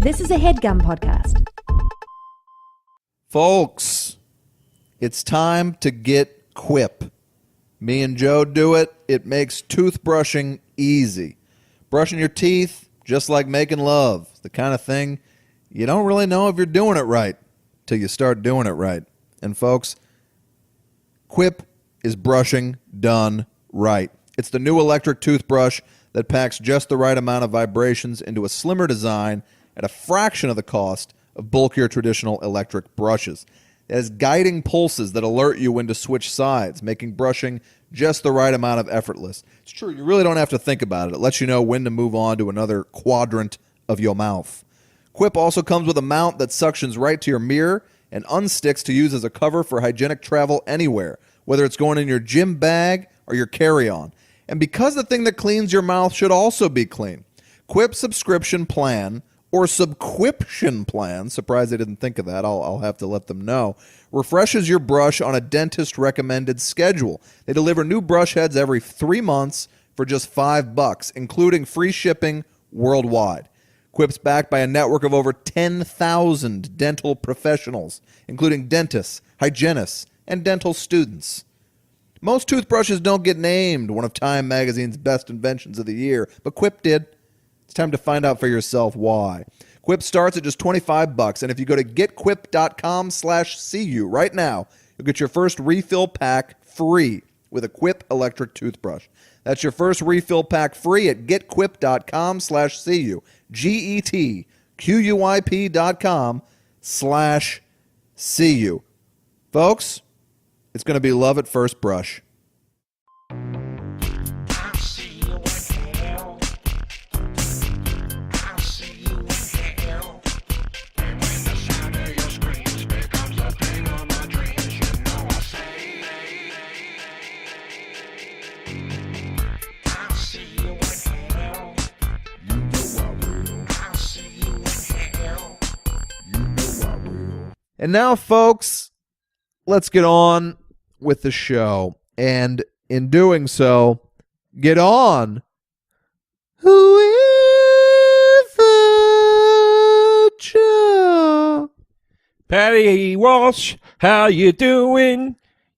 This is a HeadGum podcast. Folks, it's time to get Quip. Me and Joe do it. It makes toothbrushing easy. Brushing your teeth, just like making love. The kind of thing you don't really know if you're doing it right till you start doing it right. And folks, Quip is brushing done right. It's the new electric toothbrush that packs just the right amount of vibrations into a slimmer design at a fraction of the cost of bulkier traditional electric brushes. It has guiding pulses that alert you when to switch sides, making brushing just the right amount of effortless. It's true, you really don't have to think about it. It lets you know when to move on to another quadrant of your mouth. Quip also comes with a mount that suctions right to your mirror and unsticks to use as a cover for hygienic travel anywhere, whether it's going in your gym bag or your carry-on. And because the thing that cleans your mouth should also be clean, Quip's subscription plan, or subquiption plan, surprised they didn't think of that, I'll have to let them know, refreshes your brush on a dentist-recommended schedule. They deliver new brush heads every 3 months for just $5, including free shipping worldwide. Quip's backed by a network of over 10,000 dental professionals, including dentists, hygienists, and dental students. Most toothbrushes don't get named one of Time Magazine's best inventions of the year, but Quip did. It's time to find out for yourself why. Quip starts at just $25, and if you go to getquip.com/CU right now, you'll get your first refill pack free with a Quip electric toothbrush. That's your first refill pack free at getquip.com/CU. GETQUIP.com/CU. Folks, it's going to be love at first brush. And now, folks, let's get on with the show. And in doing so, get on with the show. Patty Walsh, how you doing,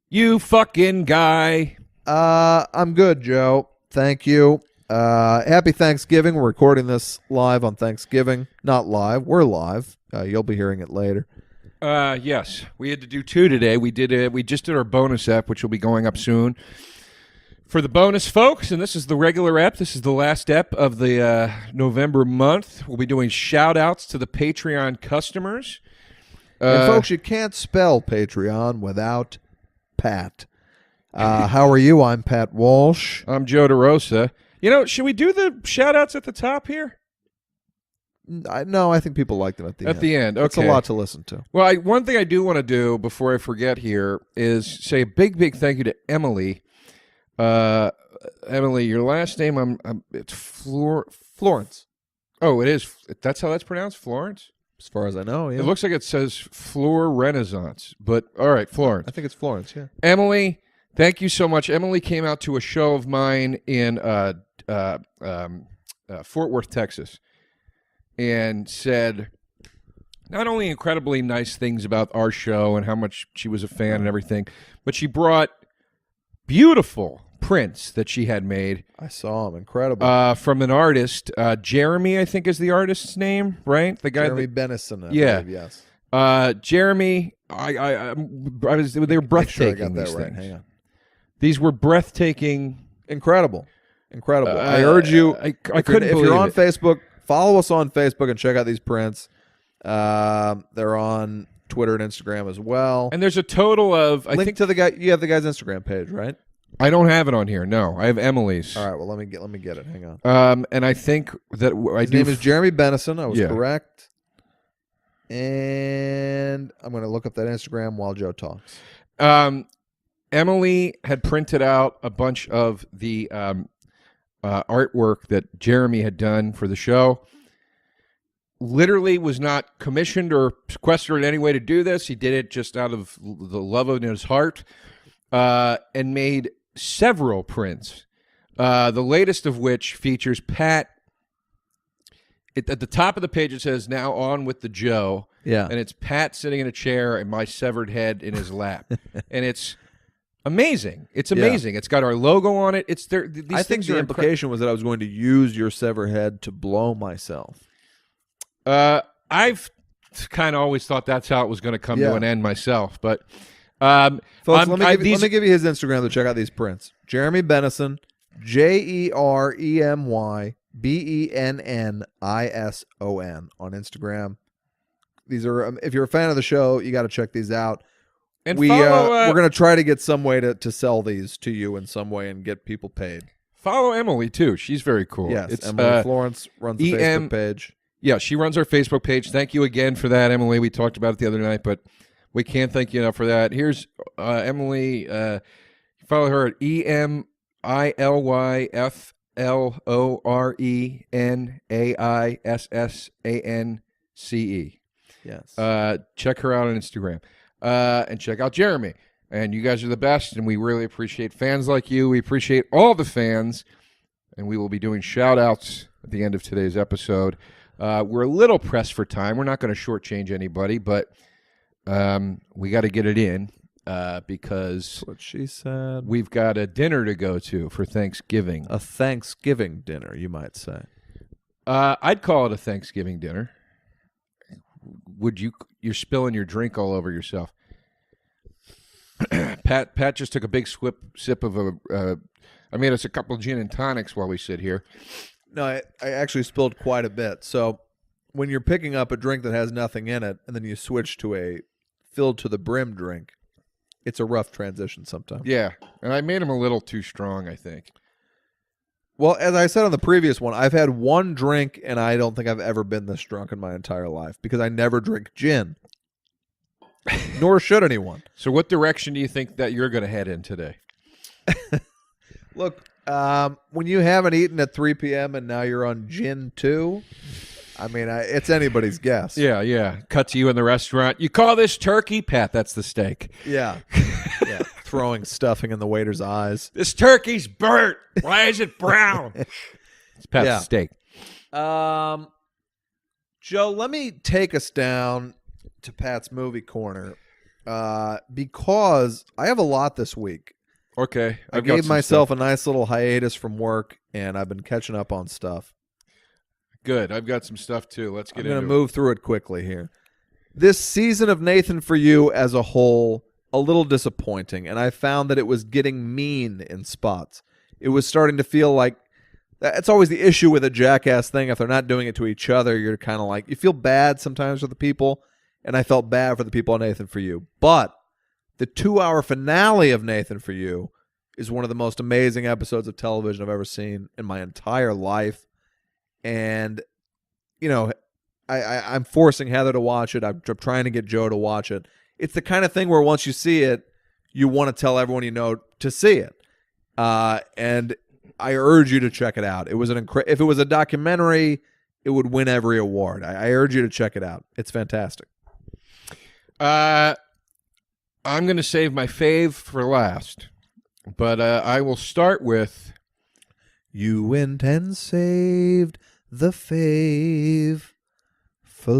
you fucking guy? I'm good, Joe. Thank you. Happy Thanksgiving. We're recording this live on Thanksgiving. Not live. We're live. You'll be hearing it later. Yes, we had to do 2 today. We just did our bonus ep, which will be going up soon. For the bonus folks, and this is the regular ep. This is the last ep of the November month. We'll be doing shout-outs to the Patreon customers. And folks, you can't spell Patreon without Pat. How are you? I'm Pat Walsh. I'm Joe DeRosa. You know, should we do the shout-outs at the top here? No, I think people like them at the end. At the end, okay. It's a lot to listen to. Well, one thing I do want to do before I forget here is say a big, big thank you to Emily. Emily, your last name, it's Florence. Oh, it is. That's how that's pronounced? Florence? As far as I know, yeah. It looks like it says Floor Renaissance, but all right, Florence. I think it's Florence, yeah. Emily, thank you so much. Emily came out to a show of mine in Fort Worth, Texas, and said not only incredibly nice things about our show and how much she was a fan and everything, but she brought beautiful prints that she had made. I saw them. Incredible. From an artist. Jeremy, I think is the artist's name, right? The guy. Jeremy Bennison, I believe, yes. Jeremy, they were breathtaking, sure I got that these right. things. Hang on. These were breathtaking. Incredible. I urge you, I couldn't if you're on it. Facebook, follow us on Facebook and check out these prints. They're on Twitter and Instagram as well. And there's a total of Link to the guy. You have the guy's Instagram page, right? I don't have it on here. No, I have Emily's. All right. Well, let me get it. Hang on. And I think that His name is Jeremy Bennison. I was Yeah. correct. And I'm going to look up that Instagram while Joe talks. Emily had printed out a bunch of the artwork that Jeremy had done for the show. Literally was not commissioned or sequestered in any way to do this. He did it just out of the love in his heart, and made several prints. The latest of which features Pat at the top of the page it says "Now on with the Joe." Yeah. And it's Pat sitting in a chair and my severed head in his lap, and it's amazing. It's amazing. It's got our logo on it. It's there. These I think things the are implication was that I was going to use your severed head to blow myself. I've kind of always thought that's how it was going to come to an end myself, but Folks, let me these- give you his Instagram to check out these prints. Jeremy Benison, JeremyBennison on Instagram. These are, if you're a fan of the show, you got to check these out. and We're follow, going to try to get some way to sell these to you in some way and get people paid. follow Emily too. She's very cool. Yes, It's Emily Florence runs the EM Facebook page. Yeah, she runs our Facebook page. Thank you again for that, Emily. We talked about it the other night, but we can't thank you enough for that. Here's Emily. Follow her at EMILYFLORENAISSANCE. Yes. Check her out on Instagram. And check out Jeremy. And you guys are the best, and we really appreciate fans like you. We appreciate all the fans, and we will be doing shout-outs at the end of today's episode. We're a little pressed for time. We're not going to shortchange anybody, but we got to get it in because That's what she said. we've got a dinner to go to for Thanksgiving. A Thanksgiving dinner, you might say. I'd call it a Thanksgiving dinner. Would you? You're spilling your drink all over yourself. Pat just took a big sip of I made us a couple gin and tonics while we sit here. No, I actually spilled quite a bit. So when you're picking up a drink that has nothing in it and then you switch to a filled to the brim drink, it's a rough transition sometimes. Yeah, and I made them a little too strong, I think. Well, as I said on the previous one, I've had one drink and I don't think I've ever been this drunk in my entire life because I never drink gin. Nor should anyone. So what direction do you think that you're going to head in today? Look, when you haven't eaten at 3 p.m. and now you're on gin 2, I mean, it's anybody's guess. Yeah. Cut to you in the restaurant. You call this turkey? Pat, that's the steak. Yeah. Yeah. Throwing stuffing in the waiter's eyes. This turkey's burnt. Why is it brown? It's Pat's Yeah. steak. Joe, let me take us down to Pat's movie corner because I have a lot this week. Okay. I gave myself a nice little hiatus from work, and I've been catching up on stuff. Good. I've got some stuff too. Let's get I'm going into to move through it quickly here. This season of Nathan For You as a whole, a little disappointing, and I found that it was getting mean in spots. It was starting to feel like it's always the issue with a Jackass thing. If they're not doing it to each other, you're kind of like, you feel bad sometimes for the people, and I felt bad for the people on Nathan For You. But the 2-hour finale of Nathan For You is one of the most amazing episodes of television I've ever seen in my entire life. And, you know, I'm forcing Heather to watch it. I'm trying to get Joe to watch it. It's the kind of thing where once you see it, you want to tell everyone you know to see it. And I urge you to check it out. It was if it was a documentary, it would win every award. I urge you to check it out. It's fantastic. I'm going to save my fave for last, but I will start with You went and saved the fave for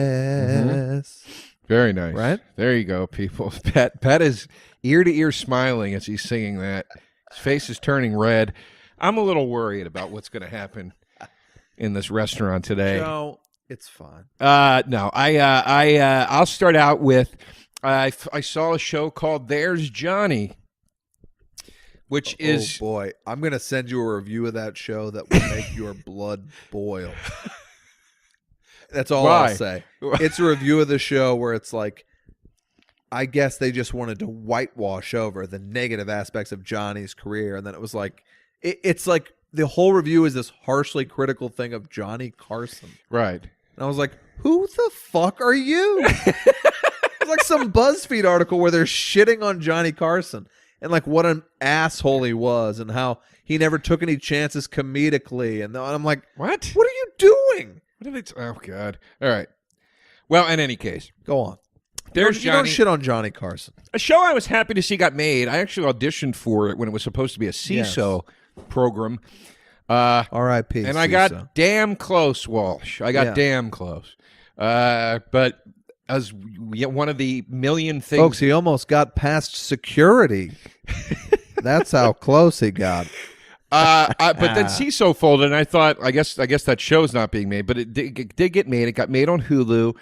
last. very nice. Right? There you go, people. Pat is ear to ear smiling as he's singing that. His face is turning red. I'm a little worried about what's going to happen in this restaurant today. Joe, it's fine. No, I'll start out with I saw a show called There's Johnny, which is Oh boy, I'm going to send you a review of that show that will make your blood boil. That's all Why? I'll say. It's a review of the show where it's like, I guess they just wanted to whitewash over the negative aspects of Johnny's career. And then it was like, it's like the whole review is this harshly critical thing of Johnny Carson. right. And I was like, who the fuck are you? It's like some BuzzFeed article where they're shitting on Johnny Carson and like what an asshole he was and how he never took any chances comedically. And I'm like, What? what are you doing? What did they? Oh God! All right. Well, in any case, Go on. There's You don't Johnny. shit on Johnny Carson. A show I was happy to see got made. I actually auditioned for it when it was supposed to be a CISO program. R.I.P. And I got CISO. damn close, Walsh. I got Yeah. damn close. But as one of the million things, Folks, he almost got past security. That's how close he got. but then CISO folded, and I thought, I guess that show's not being made, but it did get made. It got made on Hulu.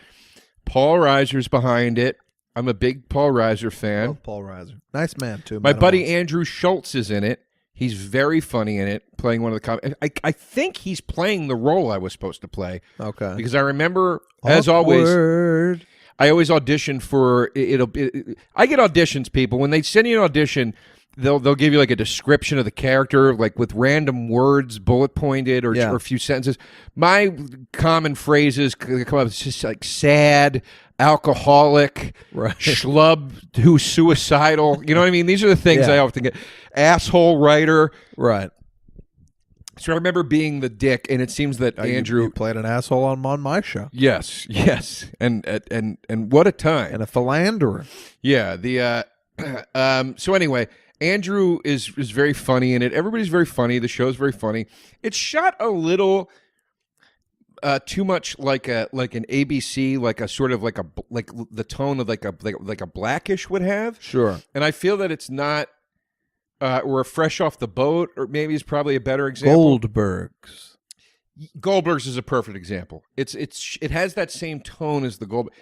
Paul Reiser's behind it. I'm a big Paul Reiser fan. Love Paul Reiser. Nice man, too. My Met him buddy once. Andrew Schultz is in it. He's very funny in it, playing one of the I think he's playing the role I was supposed to play, Okay. because I remember, as always, Awkward. I always audition for I get auditions, people. When they send you an audition, they'll give you like a description of the character, like with random words, bullet pointed, or a few sentences. My common phrases come up. It's just like sad, alcoholic, Right. schlub who's suicidal. You know what I mean? These are the things Yeah. I often get. Asshole writer. Right. So I remember being the dick, and it seems that Andrew. You played an asshole on my show. Yes, and what a time. And a philanderer. Yeah, the so anyway, Andrew is very funny in it. Everybody's very funny. The show's very funny. It's shot a little too much like an ABC, like a sort of like the tone of like a Blackish would have. Sure. And I feel that it's not or Fresh Off the Boat, or maybe is probably a better example. Goldbergs. Goldberg's is a perfect example. It has that same tone as the Goldberg,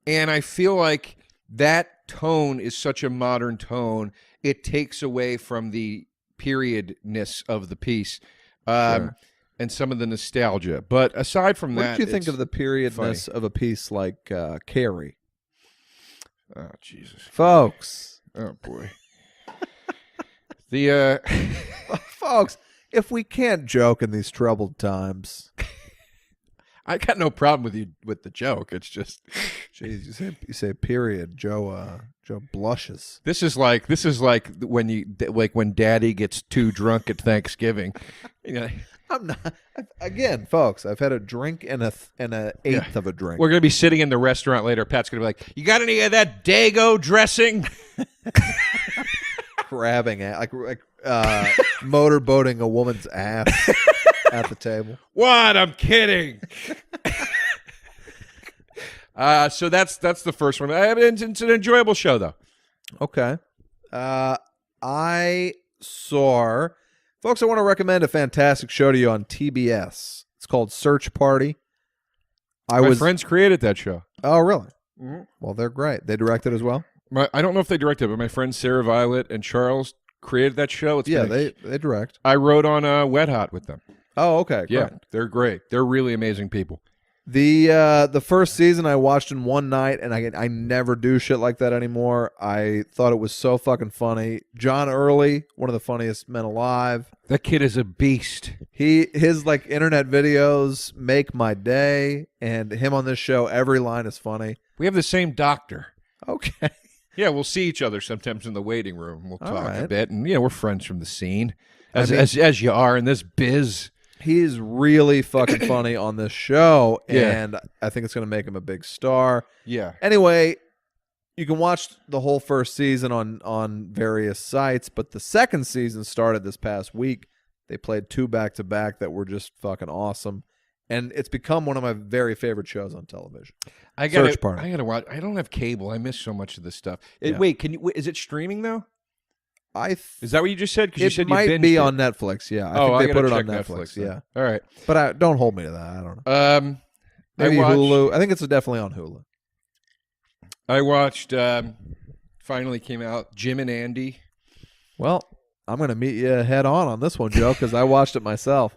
and I feel like that tone is such a modern tone. It takes away from the periodness of the piece, and some of the nostalgia. But aside from What that, did you think it's of the periodness of a piece like Carrie? Oh Jesus, Folks. oh boy. The Folks, if we can't joke in these troubled times. I got no problem with the joke. It's just, Jeez, you say period. Joe blushes. this is like when Daddy gets too drunk at Thanksgiving. You know, I'm not. Again, folks, I've had a drink and a eighth of a drink. we're gonna be sitting in the restaurant later. Pat's gonna be like, "You got any of that Dago dressing?" Grabbing it like motorboating a woman's ass at the table. What? I'm kidding. So that's the first one. It's an enjoyable show, though. Okay. I saw, folks, I want to recommend a fantastic show to you on TBS. It's called Search Party. My friends created that show. Oh, really? Mhm. Well, they're great. They directed as well? I don't know if they directed, but my friends Sarah Violet and Charles created that show. It's Yeah, been- they direct. I wrote on Wet Hot with them. Oh, okay. Yeah, Great. they're great. They're really amazing people. The first season I watched in one night, and I never do shit like that anymore. I thought it was so fucking funny. John Early, one of the funniest men alive. That kid is a beast. His like internet videos make my day, and him on this show, every line is funny. We have the same doctor. Okay. Yeah, we'll see each other sometimes in the waiting room. We'll All talk a right. bit, and we're friends from the scene, I mean- as you are in this biz. He's really fucking funny on this show, Yeah. and I think it's going to make him a big star. Yeah, Anyway, you can watch the whole first season on various sites, but the second season started this past week. They played 2 back-to-back that were just fucking awesome, and it's become one of my very favorite shows on television. I gotta, Search Party. I gotta watch. I don't have cable. I miss so much of this stuff. Yeah. Wait, is it streaming though? Is Is that what you just said? Because you it said might you binged be it. on Netflix, yeah. I Oh, think they gotta put it on check Netflix, then. yeah. All right. But don't hold me to that. I don't know. I Maybe watched, Hulu. I think it's definitely on Hulu. I watched. Finally came out. Jim and Andy. Well, I'm going to meet you head on this one, Joe, because I watched it myself.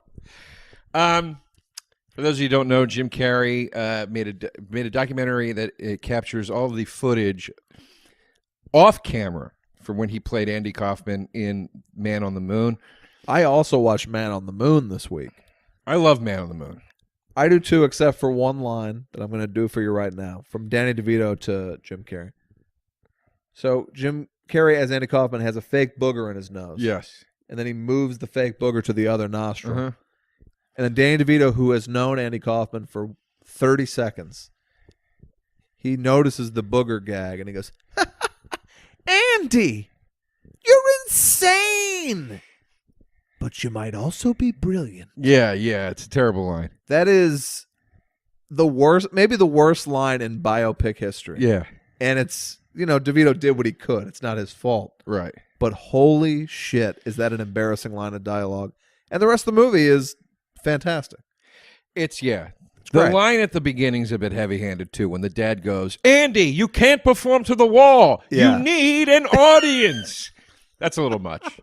For those of you who don't know, Jim Carrey made a documentary that it captures all of the footage off camera from when he played Andy Kaufman in Man on the Moon. I also watched Man on the Moon this week. I love Man on the Moon. I do too, except for one line that I'm going to do for you right now, from Danny DeVito to Jim Carrey. So Jim Carrey as Andy Kaufman has a fake booger in his nose. Yes. And then he moves the fake booger to the other nostril. Uh-huh. And then Danny DeVito, who has known Andy Kaufman for 30 seconds, he notices the booger gag and he goes, Andy, you're insane. but you might also be brilliant. Yeah, it's a terrible line. That is the worst, maybe the worst line in biopic history. Yeah, And it's, DeVito did what he could. It's not his fault. right. But holy shit, is that an embarrassing line of dialogue? And the rest of the movie is fantastic. It's The great. line at the beginning's a bit heavy-handed too. When the dad goes, "Andy, you can't perform to the wall. Yeah. You need an audience." That's a little much.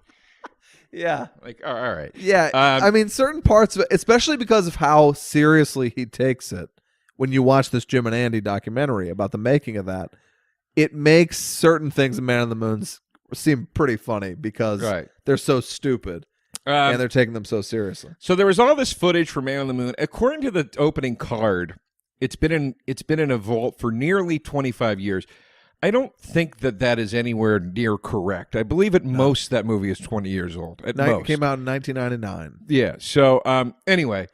Yeah. Like, all right. Yeah. I mean, certain parts of it, especially because of how seriously he takes it, when you watch this Jim and Andy documentary about the making of that, it makes certain things in Man on the Moon seem pretty funny because Right. they're so stupid and they're taking them so seriously. So there was all this footage from Man on the Moon. According to the opening card, it's been in a vault for nearly 25 years. I don't think that is anywhere near correct. I believe at most that movie is 20 years old. At It most. came out in 1999. Yeah. So anyway,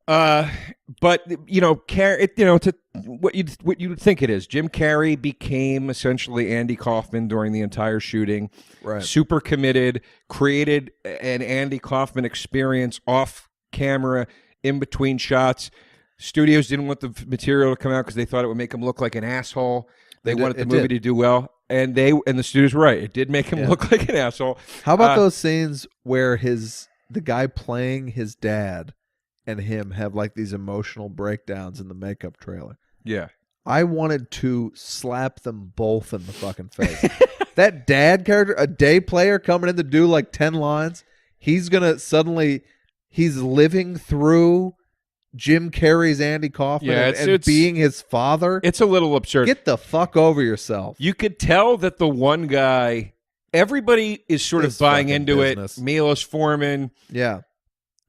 but to what you'd think it is. Jim Carrey became essentially Andy Kaufman during the entire shooting. Right. Super committed. Created an Andy Kaufman experience off camera, in between shots. Studios didn't want the material to come out because they thought it would make him look like an asshole. They wanted the movie to do well, and the studios were right. It did make him look like an asshole. How about those scenes where the guy playing his dad and him have like these emotional breakdowns in the makeup trailer? Yeah. I wanted to slap them both in the fucking face. That dad character, a day player coming in to do like 10 lines, he's living through Jim Carrey's Andy Kaufman and being his father. It's a little absurd. Get the fuck over yourself. You could tell that the one guy, everybody is sort of buying fucking into business. it. Milos Forman, Yeah.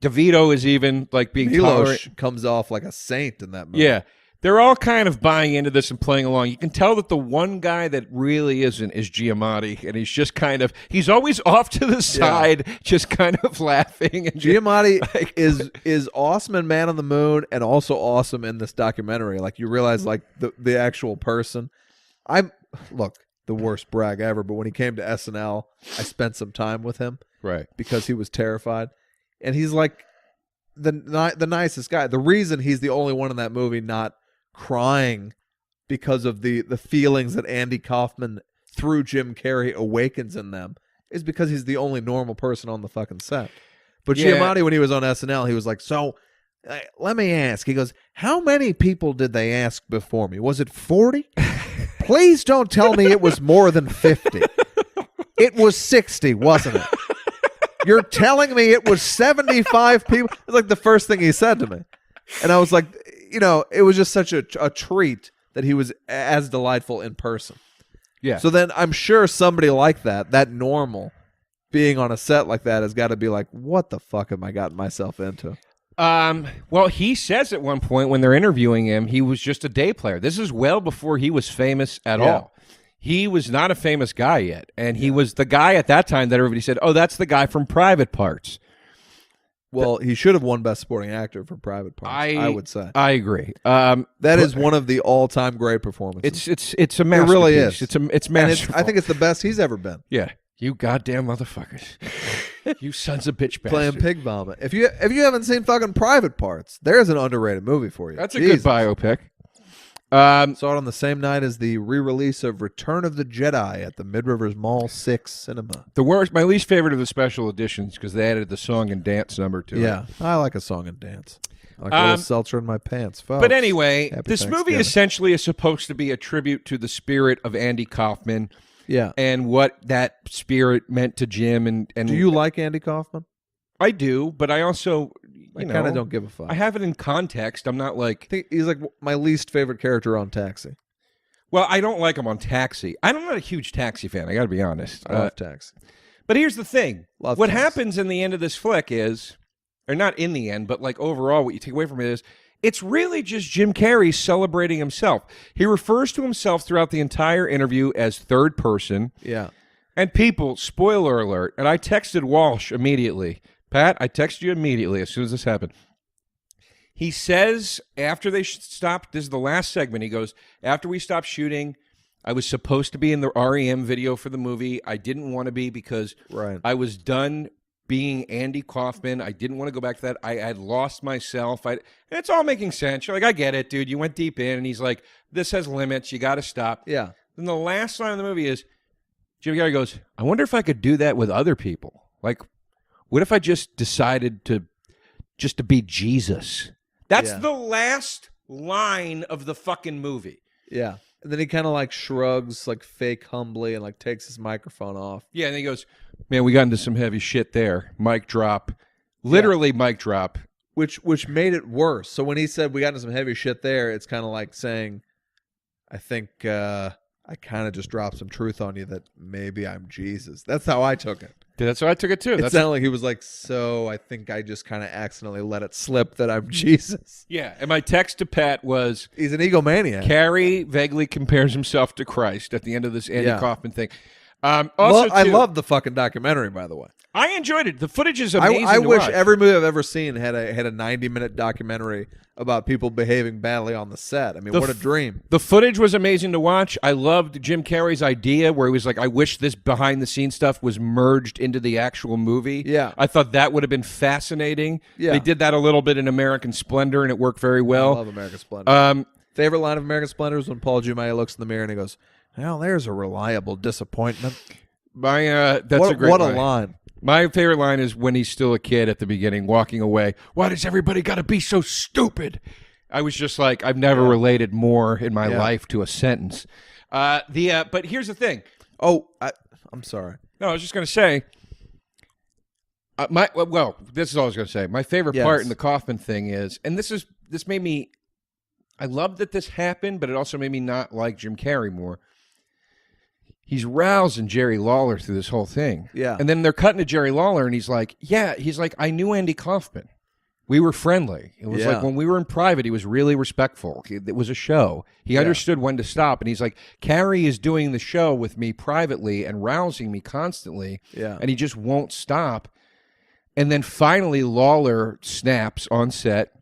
DeVito is even like being Milos tolerant. comes off like a saint in that movie. Yeah. They're all kind of buying into this and playing along. You can tell that the one guy that really isn't is Giamatti, and he's just he's always off to the side, just kind of laughing. And Giamatti is awesome in Man on the Moon and also awesome in this documentary. Like, you realize, like, the actual person. Look, the worst brag ever, but when he came to SNL, I spent some time with him right. because he was terrified. And he's like the nicest guy. The reason he's the only one in that movie not crying because of the feelings that Andy Kaufman through Jim Carrey awakens in them is because he's the only normal person on the fucking set. But Yeah. Giamatti, when he was on SNL, he was like, so let me ask. He goes, how many people did they ask before me? Was it 40? Please don't tell me it was more than 50. It was 60, wasn't it? You're telling me it was 75 people? It's like the first thing he said to me. And I was like, it was just such a treat that he was as delightful in person. Yeah. So then I'm sure somebody like that normal, being on a set like that has got to be like, what the fuck have I gotten myself into? Well, he says at one point when they're interviewing him, he was just a day player. This is well before he was famous at all. He was not a famous guy yet. And he was the guy at that time that everybody said, oh, that's the guy from Private Parts. Well, he should have won Best Supporting Actor for Private Parts, I would say. I agree. That is one of the all-time great performances. It's a masterpiece. It really is. It's masterful. I think it's the best he's ever been. Yeah. You goddamn motherfuckers. You sons of bitch bastards. Playing pig vomit. If you haven't seen fucking Private Parts, there's an underrated movie for you. That's a Jesus. good biopic. Saw it on the same night as the re-release of Return of the Jedi at the Mid-Rivers Mall 6 cinema. My least favorite of the special editions because they added the song and dance number to it. Yeah, I like a song and dance. I like a little seltzer in my pants, folks. But anyway, Happy this movie Thanksgiving. essentially is supposed to be a tribute to the spirit of Andy Kaufman Yeah. and what that spirit meant to Jim. And Do you like Andy Kaufman? I do, but I also, I kind of don't give a fuck. I have it in context. I'm not like, I think he's like my least favorite character on Taxi. well, I don't like him on Taxi. I'm not a huge Taxi fan. I got to be honest. I love Taxi. But here's the thing. Love What Taxi. happens in the end of this flick is, or not in the end, but like overall, what you take away from it is, it's really just Jim Carrey celebrating himself. He refers to himself throughout the entire interview as third person. Yeah. And people, spoiler alert, and I texted Walsh immediately. Pat, I texted you immediately as soon as this happened. He says after they stopped, this is the last segment, he goes, after we stopped shooting, I was supposed to be in the REM video for the movie. I didn't want to be because Right. I was done being Andy Kaufman. I didn't want to go back to that. I had lost myself. And it's all making sense. You're like, I get it, dude. You went deep in, and he's like, this has limits. You got to stop. Yeah. Then the last line of the movie is Jim Carrey goes, I wonder if I could do that with other people. Like, what if I just decided to be Jesus? That's the last line of the fucking movie. Yeah. And then he kind of like shrugs like fake humbly and like takes his microphone off. Yeah, and he goes, man, we got into some heavy shit there. Mic drop. Literally mic drop. Which made it worse. So when he said we got into some heavy shit there, it's kind of like saying, I think I kind of just dropped some truth on you that maybe I'm Jesus. That's how I took it. That's how I took it too. It sounded like he was like, so I think I just kind of accidentally let it slip that I'm Jesus. Yeah, and my text to Pat was, He's an egomaniac. Carrey vaguely compares himself to Christ at the end of this Andy Yeah. Kaufman thing. Also, I too, love the fucking documentary, by the way. I enjoyed it. The footage is amazing. I to wish watch. every movie I've ever seen had a 90-minute documentary about people behaving badly on the set. I mean, what a dream. The footage was amazing to watch. I loved Jim Carrey's idea where he was like, I wish this behind-the-scenes stuff was merged into the actual movie. Yeah. I thought that would have been fascinating. Yeah. They did that a little bit in American Splendor, and it worked very I well. love American Splendor. Favorite line of American Splendor is when Paul Giamatti looks in the mirror and he goes, well, there's a reliable disappointment. That's a great What line. a line. My favorite line is when he's still a kid at the beginning, walking away. Why does everybody got to be so stupid? I was just like, I've never related more in my life to a sentence. But here's the thing. Oh, I'm sorry. No, I was just going to say, this is all I was going to say. My favorite part in the Kaufman thing is, and this made me, I love that this happened, but it also made me not like Jim Carrey more. He's rousing Jerry Lawler through this whole thing. Yeah. And then they're cutting to Jerry Lawler, and he's like, I knew Andy Kaufman. We were friendly. It was like when we were in private, he was really respectful. It was a show. He understood when to stop. And he's like, Carrey is doing the show with me privately and rousing me constantly. Yeah. And he just won't stop. And then finally, Lawler snaps on set.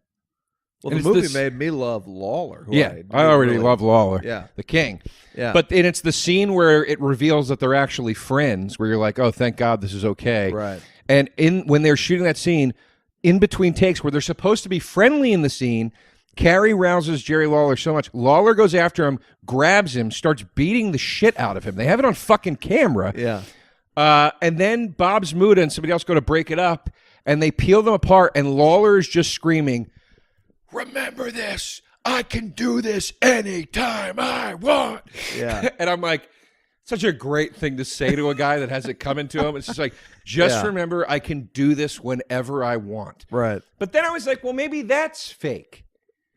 Well, And the it's movie this- made me love Lawler. Who I already love Lawler. Yeah. The king. Yeah. But and it's the scene where it reveals that they're actually friends, where you're like, oh, thank God this is okay. Right. And when they're shooting that scene, in between takes where they're supposed to be friendly in the scene, Carrey rouses Jerry Lawler so much. Lawler goes after him, grabs him, starts beating the shit out of him. They have it on fucking camera. Yeah. And then Bob Zmuda and somebody else go to break it up, and they peel them apart, and Lawler is just screaming, remember this. I can do this anytime I want. Yeah. And I'm like, such a great thing to say to a guy that has it coming to him. It's just like, remember, I can do this whenever I want. Right. But then I was like, well, maybe that's fake.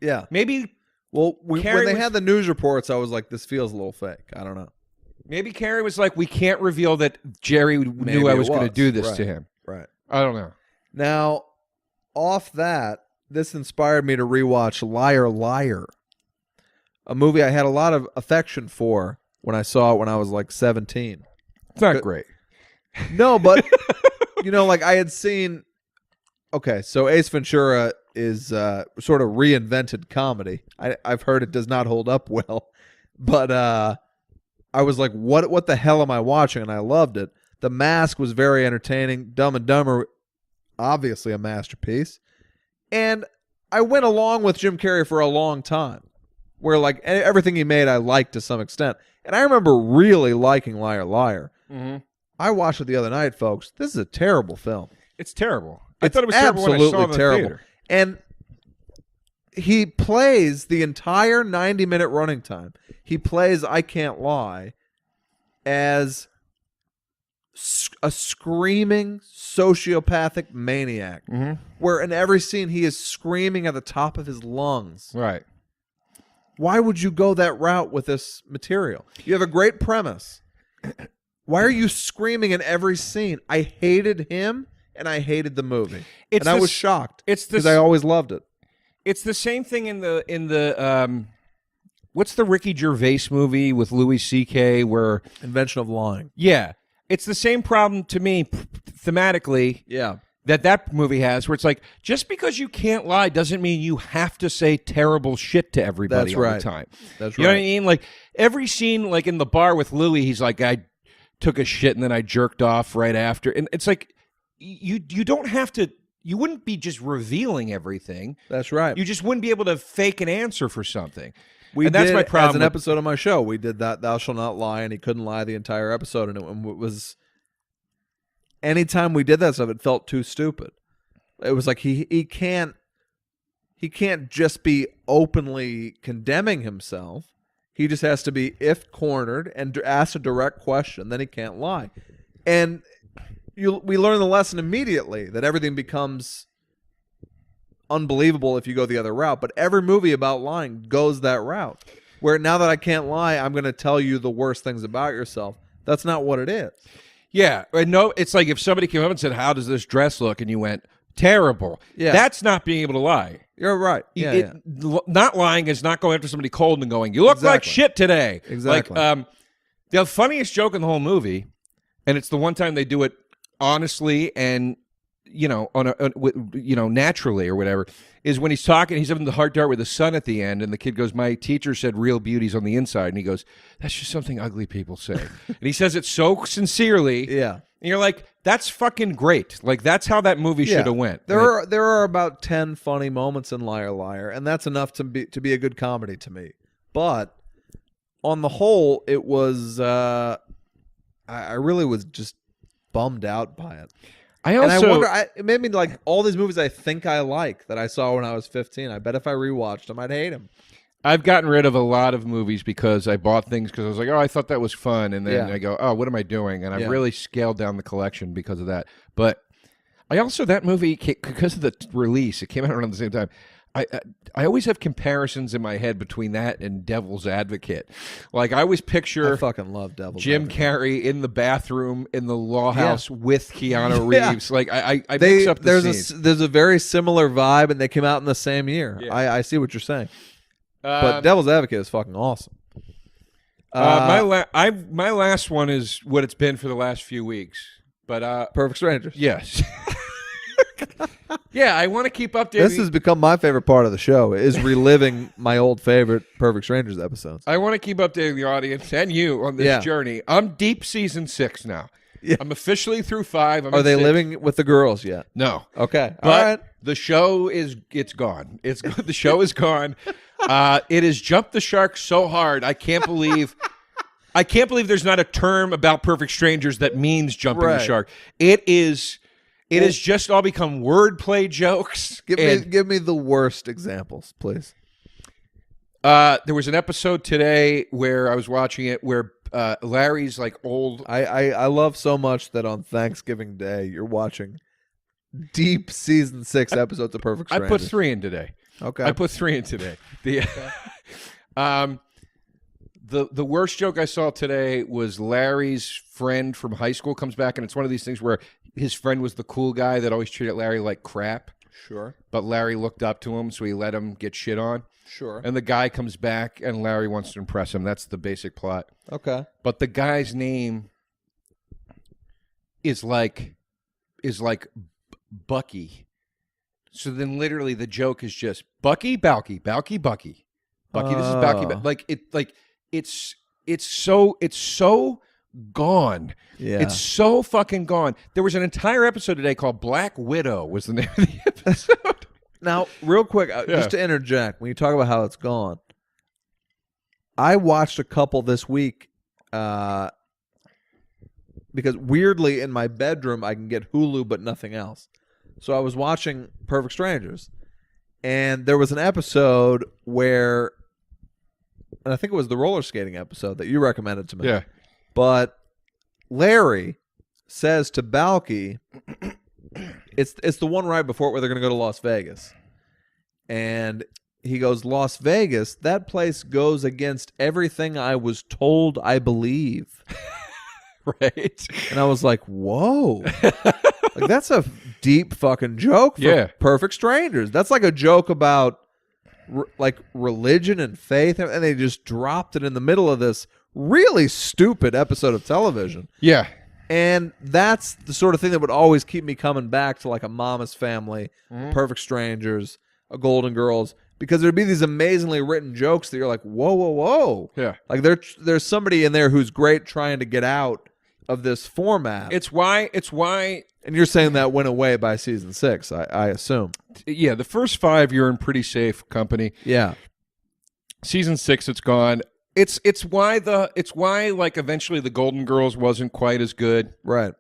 Yeah. Maybe Well, when Carrey they was- had the news reports, I was like, this feels a little fake. I don't know. Carrey was like, we can't reveal that Jerry knew I was going to do this to him. Right. I don't know. Now, off that, this inspired me to rewatch Liar Liar, a movie I had a lot of affection for when I saw it when I was like 17. It's not great. No, but, like I had seen, okay, so Ace Ventura is sort of reinvented comedy. I've heard it does not hold up well, but I was like, what the hell am I watching? And I loved it. The Mask was very entertaining. Dumb and Dumber, obviously a masterpiece. And I went along with Jim Carrey for a long time, where like everything he made I liked to some extent. And I remember really liking Liar Liar. Mm-hmm. I watched it the other night, folks. This is a terrible film. It's terrible. I It's thought it was terrible when I saw it absolutely in the terrible. theater. And he plays the entire 90-minute running time. He plays I Can't Lie as a screaming sociopathic maniac, where in every scene he is screaming at the top of his lungs. Right. Why would you go that route with this material? You have a great premise. Why are you screaming in every scene? I hated him and I hated the movie. It's and I this- was shocked it's because this- I always loved it. It's the same thing in the what's the Ricky Gervais movie with Louis C.K. where Invention of Lying. it's the same problem to me thematically Yeah. that movie has, where it's like, just because you can't lie doesn't mean you have to say terrible shit to everybody That's all right. the time. That's You know what I right. mean? Like every scene, like in the bar with Louis, he's like, I took a shit and then I jerked off right after, and it's like, you don't have to. You wouldn't be just revealing everything. That's right. You just wouldn't be able to fake an answer for something. We and that's did, my problem. As an episode of my show, we did that. Thou shalt not lie, and he couldn't lie the entire episode, and it was. Anytime we did that stuff, it felt too stupid. It was like he can't just be openly condemning himself. He just has to be, if cornered and asked a direct question, then he can't lie. And we learn the lesson immediately that everything becomes unbelievable if you go the other route. But every movie about lying goes that route. Where now that I can't lie, I'm going to tell you the worst things about yourself. That's not what it is. Yeah, no, it's like if somebody came up and said, "How does this dress look?" and you went, "Terrible." Yeah. That's not being able to lie. You're right. Yeah, Not lying is not going after somebody cold and going, "You look like shit today." Exactly. Like, the funniest joke in the whole movie, and it's the one time they do it honestly and naturally or whatever, is when he's talking. He's having the heart dart with the sun at the end, and the kid goes, "My teacher said real beauty's on the inside," and he goes, "That's just something ugly people say," and he says it so sincerely. Yeah. And you're like, that's fucking great. Like, that's how that movie should have went. There are about 10 funny moments in Liar Liar, and that's enough to be a good comedy to me. But on the whole, it was I really was just bummed out by it. I also it made me like all these movies I think I like that I saw when I was 15. I bet if I rewatched them, I'd hate them. I've gotten rid of a lot of movies because I bought things because I was like, oh, I thought that was fun. And then I go, oh, what am I doing? And I've really scaled down the collection because of that. But I also, that movie, because of the release, it came out around the same time. I always have comparisons in my head between that and Devil's Advocate. Like, I always picture I fucking love Devil's Jim Advocate. Carrey in the bathroom in the Law House with Keanu Reeves. Like, I mix up the there's scenes. there's a very similar vibe, and they came out in the same year. Yeah. I see what you're saying. But Devil's Advocate is fucking awesome. My last one is what it's been for the last few weeks. But Perfect Strangers. yes. Yeah, I want to keep updating. This has become my favorite part of the show, is reliving my old favorite Perfect Strangers episodes. I want to keep updating the audience and you on this journey. I'm deep season 6 now. Yeah. I'm officially through 5. Are they living with the girls yet? No. Okay. But all right. the show it's gone. The show is gone. It has jumped the shark so hard. I can't believe there's not a term about Perfect Strangers that means jumping the shark. It has just all become wordplay jokes. Give me the worst examples, please. There was an episode today where I was watching it where Larry's like old. I love so much that on Thanksgiving Day you're watching deep season 6 episodes of Perfect I Strangers. put 3 in today. Okay. I put 3 in today. The worst joke I saw today was Larry's friend from high school comes back, and it's one of these things where his friend was the cool guy that always treated Larry like crap. Sure. But Larry looked up to him, so he let him get shit on. Sure. And the guy comes back, and Larry wants to impress him. That's the basic plot. Okay. But the guy's name is like Bucky. So then literally the joke is just Bucky, Balky, Balky, Bucky. Bucky, this is Balky. It's so gone. Yeah. It's so fucking gone. There was an entire episode today called Black Widow was the name of the episode. Now, real quick, just to interject, when you talk about how it's gone, I watched a couple this week because weirdly in my bedroom I can get Hulu but nothing else. So I was watching Perfect Strangers, and there was an episode where, and I think it was the roller skating episode that you recommended to me. Yeah. But Larry says to Balky, it's the one right before it where they're going to go to Las Vegas. And he goes, Las Vegas, that place goes against everything I was told I believe. Right. And I was like, whoa. Like, that's a deep fucking joke for Perfect Strangers. That's like a joke about like religion and faith, and they just dropped it in the middle of this really stupid episode of television. Yeah. And that's the sort of thing that would always keep me coming back to like a Mama's Family, Perfect Strangers, a Golden Girls, because there'd be these amazingly written jokes that you're like, whoa, whoa, whoa. Yeah. Like there's somebody in there who's great trying to get out of this format. It's why. And you're saying that went away by season 6, I assume. Yeah, the first 5 you're in pretty safe company. Yeah. Season 6, it's gone. It's why like eventually the Golden Girls wasn't quite as good. Right.